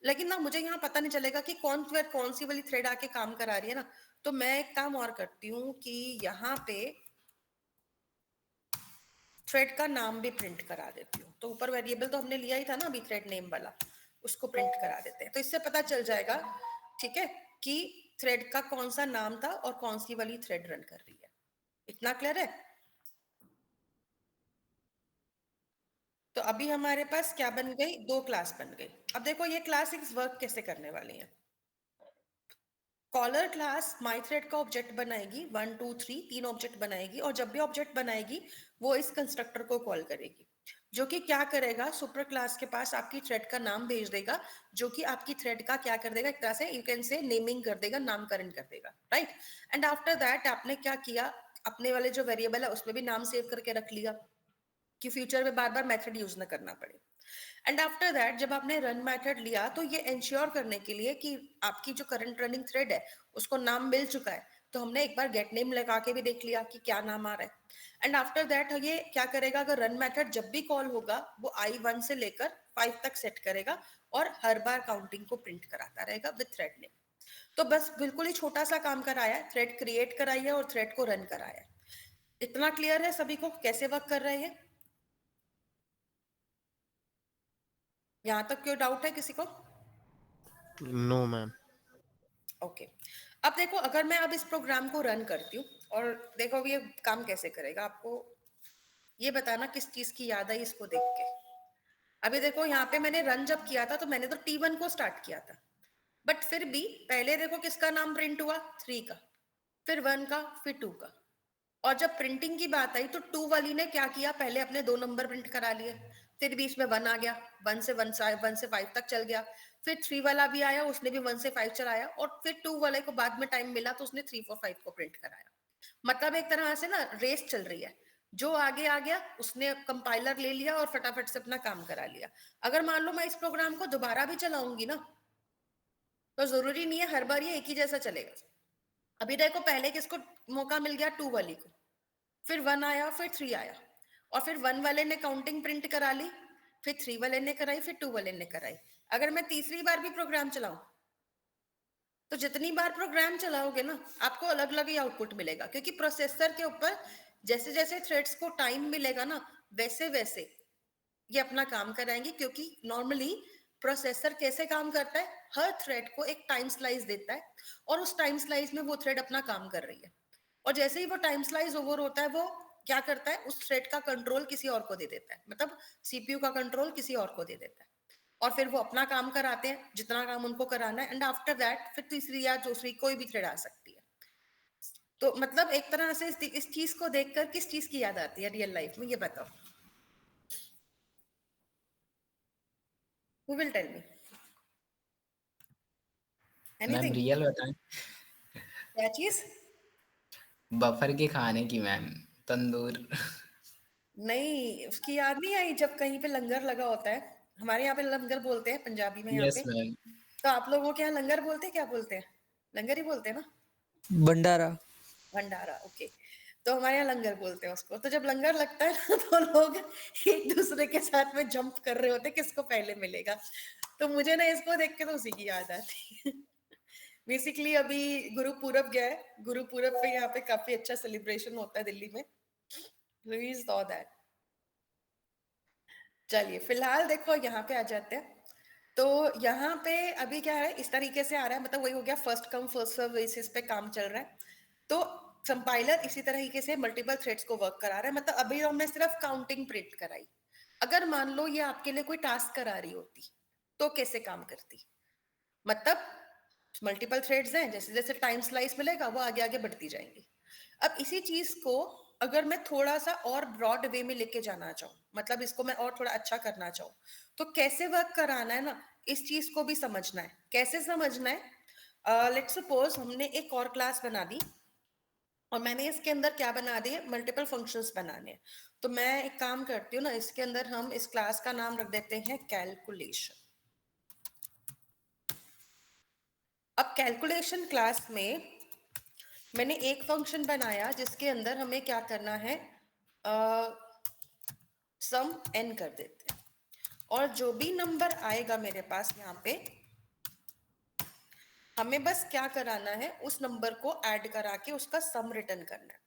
S1: लेकिन ना मुझे यहाँ पता नहीं चलेगा कि कौन सी वाली थ्रेड आके काम करा रही है ना। तो मैं एक काम और करती हूँ कि यहाँ पे थ्रेड का नाम भी प्रिंट करा देती हूँ। तो ऊपर वेरिएबल तो हमने लिया ही था ना अभी, थ्रेड नेम वाला, उसको प्रिंट करा देते हैं। तो इससे पता चल जाएगा, ठीक है, कि थ्रेड का कौन सा नाम था और कौन सी वाली थ्रेड रन कर रही है। इतना क्लियर है? तो अभी हमारे पास क्या बन गई, 2 क्लास बन गई। अब देखो ये क्लास इस वर्क कैसे करने वाली है। कॉलर क्लास माई थ्रेड का ऑब्जेक्ट बनाएगी, 1 2 3 3 ऑब्जेक्ट बनाएगी, और जब भी ऑब्जेक्ट बनाएगी वो इस कंस्ट्रक्टर को कॉल करेगी, जो कि क्या करेगा, सुपर क्लास के पास आपकी थ्रेड का नाम भेज देगा, जो कि आपकी थ्रेड का क्या कर देगा, एक तरह से यू कैन से नेमिंग कर देगा, नामकरण कर देगा, राइट। एंड आफ्टर दैट आपने क्या किया, अपने वाले जो वेरिएबल है उसमें भी नाम सेव करके रख लिया कि फ्यूचर में बार बार मेथड यूज ना करना पड़े। एंड आफ्टर दैट जब आपने रन मेथड लिया तो ये इंश्योर करने के लिए कि आपकी जो करंट रनिंग थ्रेड है उसको नाम मिल चुका है, तो हमने एक बार गेट नेम लगा के भी देख लिया कि क्या नाम आ रहा है। एंड आफ्टर दैट ये क्या करेगा, अगर रन मेथड जब भी कॉल होगा वो i1 से लेकर 5 तक सेट करेगा और हर बार काउंटिंग को प्रिंट कराता रहेगा विद थ्रेड नेम। तो बस बिल्कुल ही छोटा सा काम कराया है, थ्रेड क्रिएट कराई है और थ्रेड को रन कराया है। इतना क्लियर है सभी को कैसे वर्क कर रहे हैं? यहाँ तक कोई डाउट है किसी को?
S2: No ma'am.
S1: ओके, अब देखो, अगर मैं अब इस प्रोग्राम को रन करती हूँ और देखो अब ये काम कैसे करेगा, आपको ये बताना किस चीज की याद आई इसको देख के। अभी देखो यहाँ पे मैंने रन जब किया था तो मैंने तो t1 को स्टार्ट किया था, बट फिर भी पहले देखो किसका नाम प्रिंट हुआ, 3 का, फिर 1 का, फिर 2 का। और जब प्रिंटिंग की बात आई तो 2 वाली ने क्या किया, पहले अपने 2 नंबर प्रिंट करा लिए, फिर बीच में 1 आ गया, 1 से 5 तक चल गया, फिर 3 वाला भी आया, उसने भी 1 से 5 चलाया, और फिर 2 वाले को बाद में टाइम मिला तो उसने 3 4 5 को प्रिंट कराया। मतलब एक तरह से ना रेस चल रही है, जो आगे आ गया उसने कंपाइलर ले लिया और फटाफट से अपना काम करा लिया। अगर मान लो मैं इस प्रोग्राम को दोबारा भी चलाऊंगी ना, तो जरूरी नहीं है हर बार ये एक ही जैसा चलेगा। अभी देखो पहले किसको मौका मिल गया, 2 वाली को, फिर 1 आया, फिर 3 आया, और फिर 1 वाले ने काउंटिंग प्रिंट करा ली, फिर 3 वाले ने कराई, फिर 2 वाले ने कराई। अगर मैं तीसरी बार भी प्रोग्राम चलाऊं तो जितनी बार प्रोग्राम चलाओगे ना आपको अलग अलग ही आउटपुट मिलेगा, क्योंकि प्रोसेसर के ऊपर जैसे जैसे थ्रेड्स को टाइम मिलेगा ना वैसे वैसे ये अपना काम कराएंगे। क्योंकि नॉर्मली प्रोसेसर कैसे काम करता है, हर थ्रेड को एक टाइम स्लाइस देता है और उस टाइम स्लाइस में वो थ्रेड अपना काम कर रही है, और जैसे ही वो टाइम स्लाइस ओवर होता है वो क्या करता है, उस थ्रेड का कंट्रोल किसी और को दे देता है, मतलब सीपीयू का कंट्रोल किसी और को दे देता है, और फिर वो अपना काम कराते हैं जितना काम उनको कराना है। एंड आफ्टर दैट फिर तीसरी या दूसरी कोई भी थ्रेड आ सकती है। तो मतलब एक तरह से इस चीज को देखकर किस चीज की याद आती है रियल लाइफ में, ये बताओ। Who will tell me?
S4: Ma'am
S1: Anything?
S4: Real बताएं।
S1: क्या चीज?
S4: बफर के खाने की मैम, तंदूर।
S1: नहीं, उसकी याद नहीं आई जब कहीं पे लंगर लगा होता है? हमारे यहाँ पे लंगर बोलते हैं पंजाबी में यहाँ
S4: यस
S1: पे।
S4: मैम।
S1: तो आप लोगों के यहाँ लंगर बोलते हैं, क्या बोलते हैं? लंगर ही बोलते हैं ना?
S6: भंडारा।
S1: भंडारा, ओके। तो हमारे यहाँ लंगर बोलते हैं उसको। तो जब लंगर लगता है ना तो लोग एक दूसरे के साथ में जंप कर रहे होते हैं किसको पहले मिलेगा। तो मुझे ना इसको देख के तो उसी की याद आती है। बेसिकली अभी गुरु पूरब गया है, गुरु पूरब पे यहाँ पे काफी अच्छा सेलिब्रेशन होता है दिल्ली में। We saw that. चलिए फिलहाल देखो यहाँ पे आ जाते हैं। तो यहाँ पे अभी क्या है, इस तरीके से आ रहा है, मतलब वही हो गया, first come first serve basis पे काम चल रहा है। तो कंपाइलर इसी तरीके से मल्टीपल थ्रेड्स को वर्क करा रहा है। मतलब अभी हमने सिर्फ काउंटिंग प्रिंट कराई। अगर मान लो ये आपके लिए कोई टास्क करा रही होती तो कैसे काम करती? मतलब मल्टीपल थ्रेड्स हैं, जैसे जैसे टाइम स्लाइस मिलेगा वो आगे आगे बढ़ती जाएंगी। अब इसी चीज को अगर मैं थोड़ा सा और ब्रॉड वे में लेके जाना चाहूँ, मतलब इसको मैं और थोड़ा अच्छा करना चाहूँ, तो कैसे वर्क कराना है ना, इस चीज को भी समझना है। कैसे समझना है? लेट्स सपोज हमने एक और क्लास बना दी और मैंने इसके अंदर क्या बना दिए, मल्टीपल फंक्शंस बनाने हैं। तो मैं एक काम करती हूँ ना, इसके अंदर हम इस क्लास का नाम रख देते हैं कैलकुलेशन। अब कैलकुलेशन क्लास में मैंने एक फंक्शन बनाया जिसके अंदर हमें क्या करना है, सम n कर देते हैं, और जो भी नंबर आएगा मेरे पास यहाँ पे, हमें बस क्या कराना है, उस नंबर को ऐड करा के उसका सम रिटर्न करना है।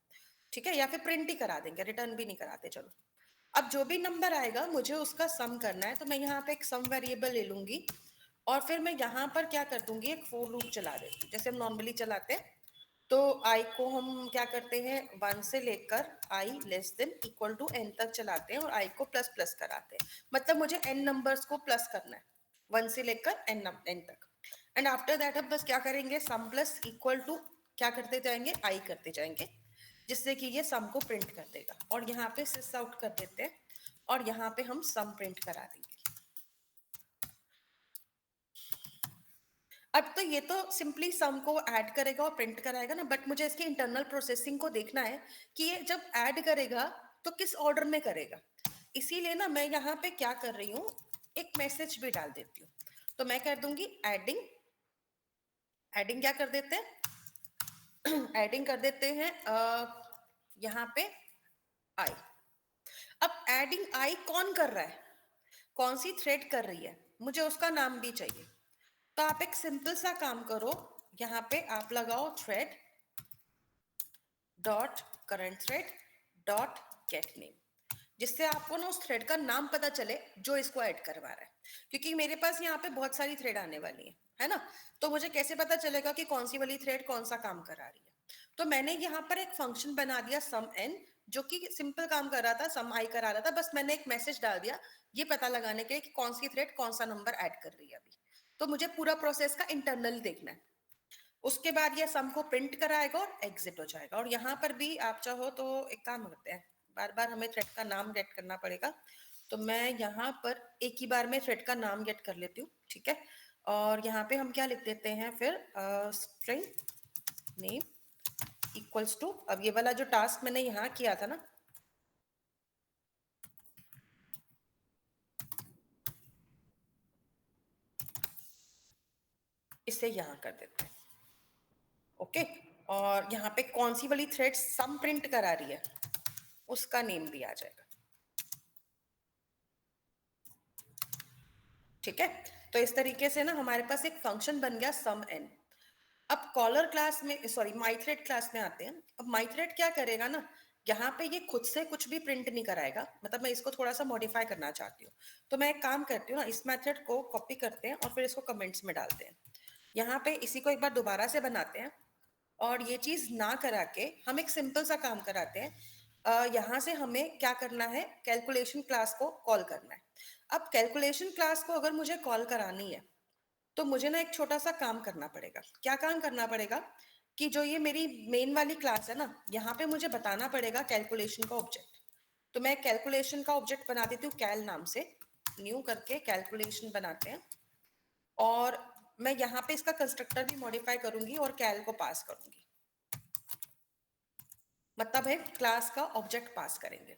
S1: ठीक है, या फिर प्रिंट ही करा देंगे, रिटर्न भी नहीं कराते। चलो, अब जो भी नंबर आएगा मुझे उसका सम करना है। तो मैं यहाँ पे एक सम वेरिएबल ले लूंगी और फिर मैं यहाँ पर क्या कर दूंगी, एक फॉर लूप चला देती हूँ जैसे हम नॉर्मली चलाते हैं। तो आई को हम क्या करते हैं, 1 से लेकर i less than equal to n तक चलाते हैं और आई को प्लस प्लस कराते हैं। मतलब मुझे n नंबर्स को प्लस करना है 1 से लेकर n तक। एंड आफ्टर दैट हम बस क्या करेंगे, सम प्लस इक्वल टू क्या करते जाएंगे, आई करते जाएंगे, जिससे कि ये सम को प्रिंट कर देगा। और यहाँ पे सिस आउट कर देते हैं और यहाँ पे हम सम प्रिंट करा देंगे। अब तो ये तो सिंपली सम को ऐड करेगा और प्रिंट कराएगा ना, बट मुझे इसकी इंटरनल प्रोसेसिंग को देखना है कि ये जब ऐड करेगा तो किस ऑर्डर में करेगा। इसीलिए ना मैं यहाँ पे क्या कर रही हूँ, एक मैसेज भी डाल देती हूँ। तो मैं कर दूंगी एडिंग, एडिंग क्या कर देते हैं एडिंग कर देते हैं यहाँ पे आई। अब एडिंग आई कौन कर रहा है, कौन सी थ्रेड कर रही है, मुझे उसका नाम भी चाहिए। तो आप एक सिंपल सा काम करो, यहाँ पे आप लगाओ thread dot current thread dot gate name, जिससे आपको ना उस थ्रेड का नाम पता चले जो इसको ऐड करवा रहा है। क्योंकि मेरे पास यहाँ पे बहुत सारी थ्रेड आने वाली है ना, तो मुझे कैसे पता चलेगा कि कौन सी वाली थ्रेड कौन सा काम करा रही है। तो मैंने यहाँ पर एक फंक्शन बना दिया सम n, जो कि सिंपल काम कर रहा था, सम आई करा रहा था। बस मैंने एक मैसेज डाल दिया ये पता लगाने के लिए कि कौन सी थ्रेड कौन सा नंबर ऐड कर रही है अभी। तो मुझे पूरा प्रोसेस का इंटरनल देखना है। उसके बाद ये सम को प्रिंट कराएगा और एग्जिट हो जाएगा। और यहाँ पर भी आप चाहो तो एक काम करते हैं, बार बार हमें थ्रेड का नाम गेट करना पड़ेगा। तो मैं यहाँ पर एक ही बार में थ्रेड का नाम गेट कर लेती हूँ, ठीक है। और यहाँ पे हम क्या लिख देते हैं फिर, स्ट्रिंग नेम इक्वल्स टू, अब ये वाला जो टास्क मैंने यहाँ किया था ना, इसे यहाँ कर देते हैं, ओके। और यहाँ पे कौन सी वाली थ्रेड सम प्रिंट करा रही है उसका नेम भी आ जाएगा, ठीक है। तो इस तरीके से ना हमारे पास एक फंक्शन बन गया सम n। अब कॉलर क्लास में, सॉरी माइथ्रेड क्लास में आते हैं। अब माइथ्रेड क्या करेगा ना, यहाँ पे ये खुद से कुछ भी प्रिंट नहीं कराएगा, मतलब मैं इसको थोड़ा सा मॉडिफाई करना चाहती हूँ। तो मैं एक काम करती हूँ ना, इस मेथड को कॉपी करते हैं और फिर इसको कमेंट्स में डालते हैं। यहाँ पे इसी को एक बार दोबारा से बनाते हैं और ये चीज ना करा के हम एक सिंपल सा काम कराते हैं। यहाँ से हमें क्या करना है, कैलकुलेशन क्लास को कॉल करना है। अब कैलकुलेशन क्लास को अगर मुझे कॉल करानी है तो मुझे ना एक छोटा सा काम करना पड़ेगा। क्या काम करना पड़ेगा, कि जो ये मेरी मेन वाली क्लास है ना, यहाँ पे मुझे बताना पड़ेगा कैलकुलेशन का ऑब्जेक्ट। तो मैं कैलकुलेशन का ऑब्जेक्ट बना देती हूँ कैल नाम से, न्यू करके कैलकुलेशन बनाते हैं, और मैं यहाँ पे इसका कंस्ट्रक्टर भी मॉडिफाई करूंगी और कैल को पास करूंगी, मतलब है क्लास का ऑब्जेक्ट पास करेंगे।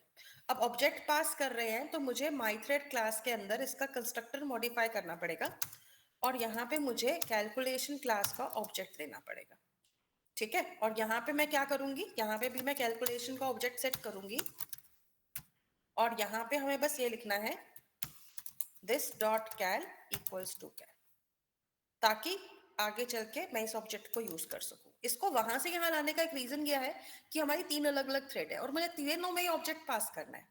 S1: अब ऑब्जेक्ट पास कर रहे हैं तो मुझे माइथ्रेड क्लास के अंदर इसका कंस्ट्रक्टर मॉडिफाई करना पड़ेगा, और यहाँ पे मुझे कैलकुलेशन क्लास का ऑब्जेक्ट देना पड़ेगा, ठीक है। और यहाँ पे मैं क्या करूंगी, यहाँ पे भी मैं कैलकुलेशन का ऑब्जेक्ट सेट करूंगी, और यहाँ पे हमें बस ये लिखना है this dot cal equals to cal, ताकि आगे चल के मैं इस ऑब्जेक्ट को यूज कर सकूं। इसको वहां से यहाँ लाने का एक रीजन यह है कि हमारी 3 अलग अलग थ्रेड है और मुझे तीनों में ऑब्जेक्ट पास करना है,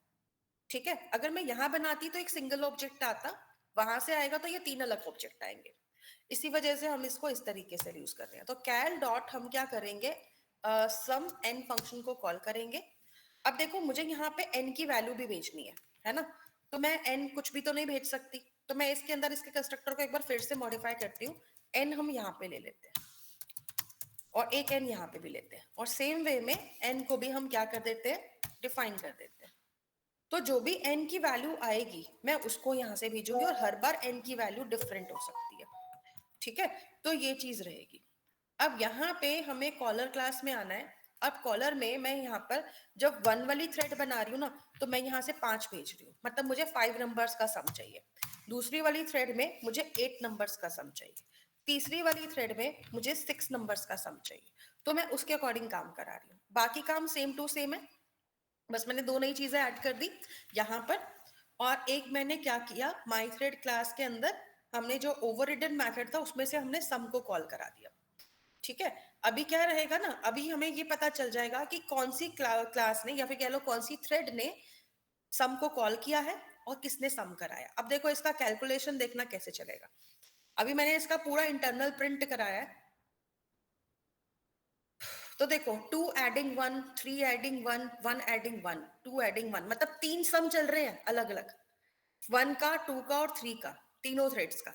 S1: ठीक है। अगर मैं यहाँ बनाती तो एक सिंगल ऑब्जेक्ट आता, वहां से आएगा तो ये 3 अलग ऑब्जेक्ट आएंगे। इसी वजह से हम इसको इस तरीके से यूज कर रहे हैं। तो कैल डॉट हम क्या करेंगे, सम एन फंक्शन को कॉल करेंगे। अब देखो मुझे यहाँ पे एन की वैल्यू भी भेजनी है ना, तो मैं एन कुछ भी तो नहीं भेज सकती, तो मैं इसके अंदर इसके कंस्ट्रक्टर को एक बार फिर से मॉडिफाई करती हूँ। एन हम यहाँ पे ले लेते हैं और एक एन यहाँ पे भी लेते हैं, और सेम वे में एन को भी हम क्या कर देते हैं, डिफाइन कर देते हैं। तो जो भी एन की वैल्यू आएगी मैं उसको यहाँ से भेजूंगी, और हर बार एन की वैल्यू डिफरेंट हो सकती है, ठीक है। तो ये चीज रहेगी। अब यहाँ पे हमें कॉलर क्लास में आना है। अब कॉलर में मैं यहाँ पर जब 1 वाली थ्रेड बना रही हूँ ना, तो मैं यहाँ से 5 भेज रही हूँ, मतलब मुझे 5 नंबर्स का सम चाहिए। दूसरी वाली थ्रेड में मुझे 8 नंबर्स का सम चाहिए। तीसरी वाली थ्रेड में मुझे 6 नंबर्स का सम चाहिए। तो मैं उसके अकॉर्डिंग काम करा रही हूँ। बाकी काम सेम टू सेम है, बस मैंने 2 नई चीजें ऐड कर दी यहाँ पर। और एक मैंने क्या किया, माई थ्रेड क्लास के अंदर हमने जो ओवररिडन मेथड था उसमें से हमने सम को कॉल करा दिया, ठीक है। अभी क्या रहेगा ना, अभी हमें ये पता चल जाएगा कि कौन सी क्लास ने या फिर कह लो कौन सी थ्रेड ने सम को कॉल किया है और किसने सम कराया। अब देखो इसका कैलकुलेशन देखना कैसे चलेगा। अभी मैंने इसका पूरा इंटरनल प्रिंट कराया है, तो देखो 2 एडिंग 1, 3 एडिंग 1, 1 एडिंग 1, 2 एडिंग 1, मतलब 3 सम चल रहे हैं अलग अलग, 1 का, 2 का और 3 का, तीनों थ्रेड्स का,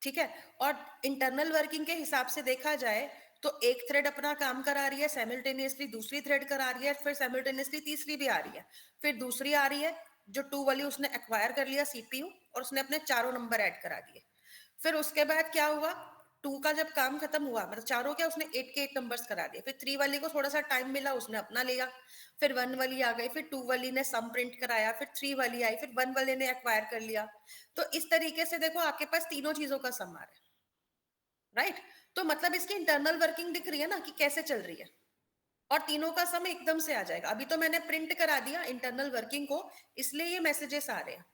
S1: ठीक है। और इंटरनल वर्किंग के हिसाब से देखा जाए तो एक थ्रेड अपना काम करा रही है साइमल्टेनियसली, दूसरी थ्रेड करा रही है, फिर साइमल्टेनियसली तीसरी भी आ रही है, फिर दूसरी आ रही है जो 2 वाली उसने एक्वायर कर लिया सीपीयू और उसने अपने चारों नंबर ऐड करा दिए। फिर उसके बाद क्या हुआ, 2 का जब काम खत्म हुआ, मतलब चारों क्या, उसने 8 के 8 नंबर्स करा दिए। फिर 3 वाली को थोड़ा सा टाइम मिला, उसने अपना लिया। फिर 1 वाली आ गई, फिर 2 वाली ने सम प्रिंट कराया, फिर 3 वाली आई, फिर 1 वाले ने एक्वायर कर लिया। तो इस तरीके से देखो आपके पास तीनों चीजों का सम आ रहा है, राइट। तो मतलब इसकी इंटरनल वर्किंग दिख रही है ना कि कैसे चल रही है, और तीनों का सम एकदम से आ जाएगा। अभी तो मैंने प्रिंट करा दिया इंटरनल वर्किंग को, इसलिए ये मैसेजेस आ रहे हैं।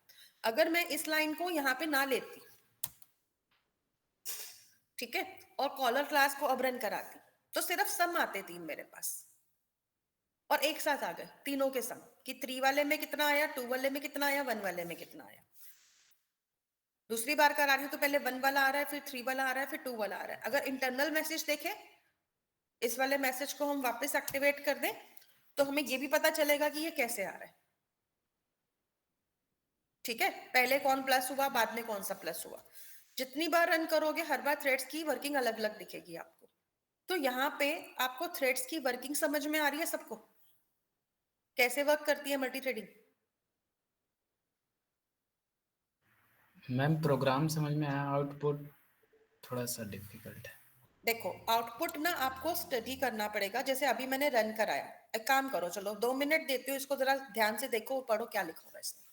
S1: अगर मैं इस लाइन को यहाँ पे ना लेती, ठीक है, और कॉलर क्लास को अब रन कराती, तो सिर्फ सम आते 3 मेरे पास, और एक साथ आ गए तीनों के सम कि 3 वाले में कितना आया, 2 वाले में कितना आया, 1 वाले में कितना आया। दूसरी बार करा रही हूँ तो पहले 1 वाला आ रहा है, फिर 3 वाला आ रहा है, फिर 2 वाला आ रहा है। अगर इंटरनल मैसेज देखें, इस वाले मैसेज को हम वापस एक्टिवेट कर दें, तो हमें ये भी पता चलेगा कि ये कैसे आ रहा है, ठीक है। पहले कौन प्लस हुआ, बाद में कौन सा प्लस हुआ। जितनी बार रन करोगे हर बार थ्रेड्स की वर्किंग अलग अलग दिखेगी आपको। तो यहाँ पे आपको थ्रेड्स की वर्किंग समझ में आ रही है सबको, कैसे वर्क करती है मल्टी थ्रेडिंग।
S4: मैम प्रोग्राम समझ में आया, आउटपुट थोड़ा सा डिफिकल्ट है।
S1: देखो आउटपुट ना आपको स्टडी करना पड़ेगा, जैसे अभी मैंने रन कराया। एक काम करो, चलो 2 मिनट देती हूँ, इसको जरा ध्यान से देखो, पढ़ो क्या लिखा होगा इसमें।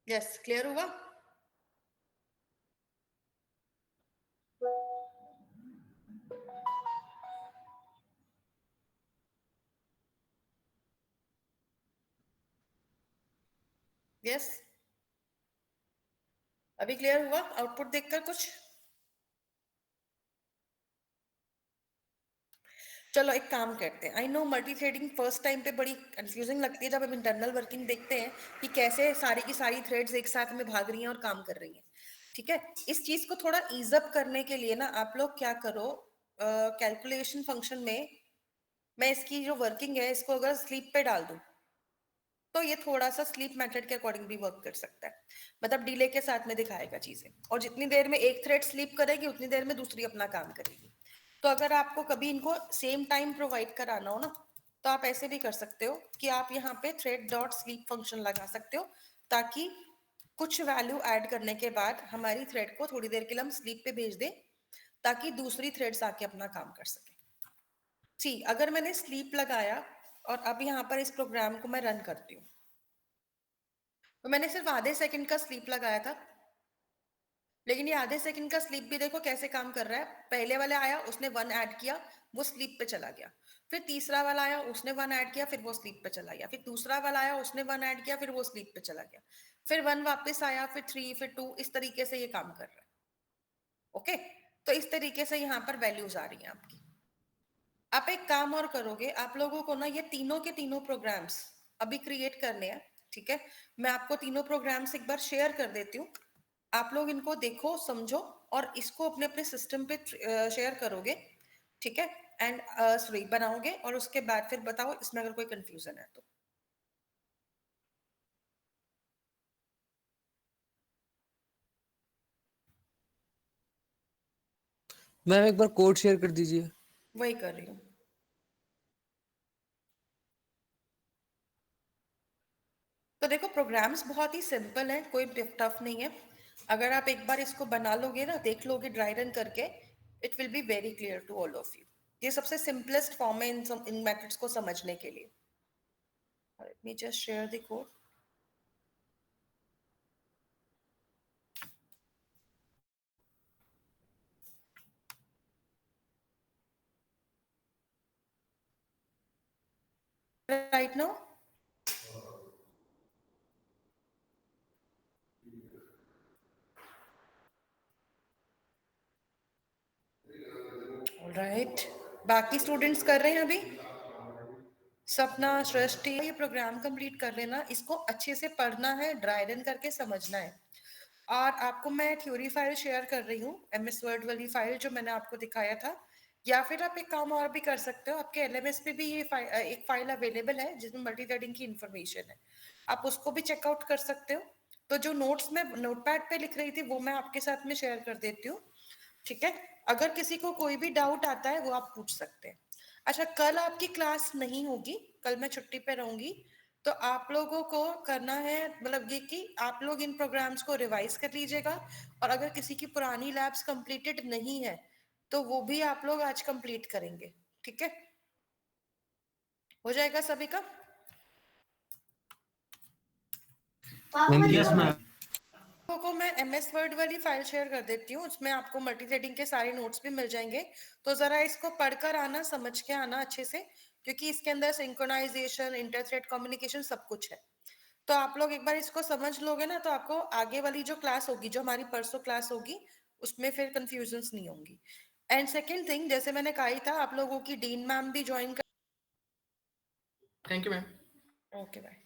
S1: यस, क्लियर हुआ। यस, अभी क्लियर हुआ आउटपुट देखकर कुछ। चलो एक काम करते हैं, I know multi threading first time पे बड़ी कंफ्यूजिंग लगती है जब हम इंटरनल वर्किंग देखते हैं कि कैसे सारी की सारी थ्रेड्स एक साथ में भाग रही हैं और काम कर रही हैं। ठीक है, इस चीज को थोड़ा ईज अप करने के लिए ना आप लोग क्या करो, कैलकुलेशन फंक्शन में मैं इसकी जो वर्किंग है इसको अगर स्लीप पे डाल दूं तो ये थोड़ा सा स्लीप मेथड के अकॉर्डिंग भी वर्क कर सकता है, मतलब डिले के साथ में दिखाएगा चीजें, और जितनी देर में एक थ्रेड स्लीप करेगी उतनी देर में दूसरी अपना काम करेगी। तो अगर आपको कभी इनको सेम टाइम प्रोवाइड कराना हो ना तो आप ऐसे भी कर सकते हो कि आप यहाँ पे थ्रेड डॉट स्लीप फंक्शन लगा सकते हो, ताकि कुछ वैल्यू ऐड करने के बाद हमारी थ्रेड को थोड़ी देर के लिए हम स्लीप पे भेज दें, ताकि दूसरी थ्रेड्स आके अपना काम कर सके। सी अगर मैंने स्लीप लगाया और अब यहाँ पर इस प्रोग्राम को मैं रन करती हूँ, तो मैंने सिर्फ आधे सेकंड का स्लीप लगाया था, लेकिन ये आधे सेकंड का स्लीप भी देखो कैसे काम कर रहा है। पहले वाला आया उसने 1 ऐड किया, वो स्लीप पे चला गया, फिर तीसरा वाला आया उसने 1 ऐड किया, फिर वो स्लीप पे चला गया, फिर दूसरा वाला आया उसने 1 ऐड किया, फिर वो स्लीप पे चला गया, फिर 1 वापस आया, फिर 3, फिर 2, इस तरीके से ये काम कर रहा है। ओके, तो इस तरीके से यहाँ पर वैल्यूज आ रही हैं आपकी। आप एक काम और करोगे, आप लोगों को ना ये तीनों के तीनों प्रोग्राम्स अभी क्रिएट करने हैं, ठीक है। मैं आपको तीनों प्रोग्राम्स एक बार शेयर कर देती हूँ, आप लोग इनको देखो समझो और इसको अपने अपने सिस्टम पे शेयर करोगे, ठीक है, एंड सॉरी बनाओगे, और उसके बाद फिर बताओ इसमें अगर कोई कंफ्यूजन है तो।
S7: मैम एक बार कोड शेयर कर दीजिए।
S1: वही कर रही हूँ। तो देखो प्रोग्राम्स बहुत ही सिंपल है, कोई टफ नहीं है। अगर आप एक बार इसको बना लोगे ना, देख लोगे ड्राई रन करके, it will be very clear to all of you. ये सबसे सिंपलेस्ट फॉर्म है इन मेथड्स को समझने के लिए। Late me just share the code. right now all right, बाकी स्टूडेंट्स कर रहे हैं अभी? सपना, सृष्टि, ये प्रोग्राम कंप्लीट कर लेना, इसको अच्छे से पढ़ना है, ड्राई रन करके समझना है। और आपको मैं थ्योरी फाइल शेयर कर रही हूँ, MS वर्ड वाली फाइल जो मैंने आपको दिखाया था, या फिर आप एक काम और भी कर सकते हो, आपके LMS पे भी ये एक फाइल अवेलेबल है जिसमें मल्टी थ्रेडिंग की इन्फॉर्मेशन है, आप उसको भी चेकआउट कर सकते हो। तो जो नोट्स में नोटपैड पे लिख रही थी वो मैं आपके साथ में शेयर कर देती हूँ, ठीक है। अगर किसी को कोई भी डाउट आता है वो आप पूछ सकते हैं। अच्छा, कल आपकी क्लास नहीं होगी, कल मैं छुट्टी पे रहूंगी, तो आप लोगों को करना है मतलब ये कि आप लोग इन प्रोग्राम्स को रिवाइज कर लीजिएगा, और अगर किसी की पुरानी लैब्स कंप्लीटेड नहीं है तो वो भी आप लोग आज कंप्लीट करेंगे, ठीक है। हो जाएगा सभी का?
S3: Yes ma'am.
S1: को मैं MS वर्ड वाली फाइल शेयर कर देती हूँ, उसमें आपको मल्टी थ्रेडिंग के सारे नोट्स भी मिल जाएंगे। तो जरा इसको पढ़कर आना, समझ के आना अच्छे से, क्योंकि इसके अंदर सिंक्रोनाइजेशन, इंटर थ्रेड कम्युनिकेशन सब कुछ है। तो आप लोग एक बार इसको समझ लोगे ना तो आपको आगे वाली जो क्लास होगी, जो हमारी परसों क्लास होगी, उसमें फिर कंफ्यूजन्स नहीं होंगी। एंड सेकेंड थिंग, जैसे मैंने कहा ही था, आप लोगों की डीन मैम भी ज्वाइन कर।
S5: Thank you ma'am.
S1: Okay bye.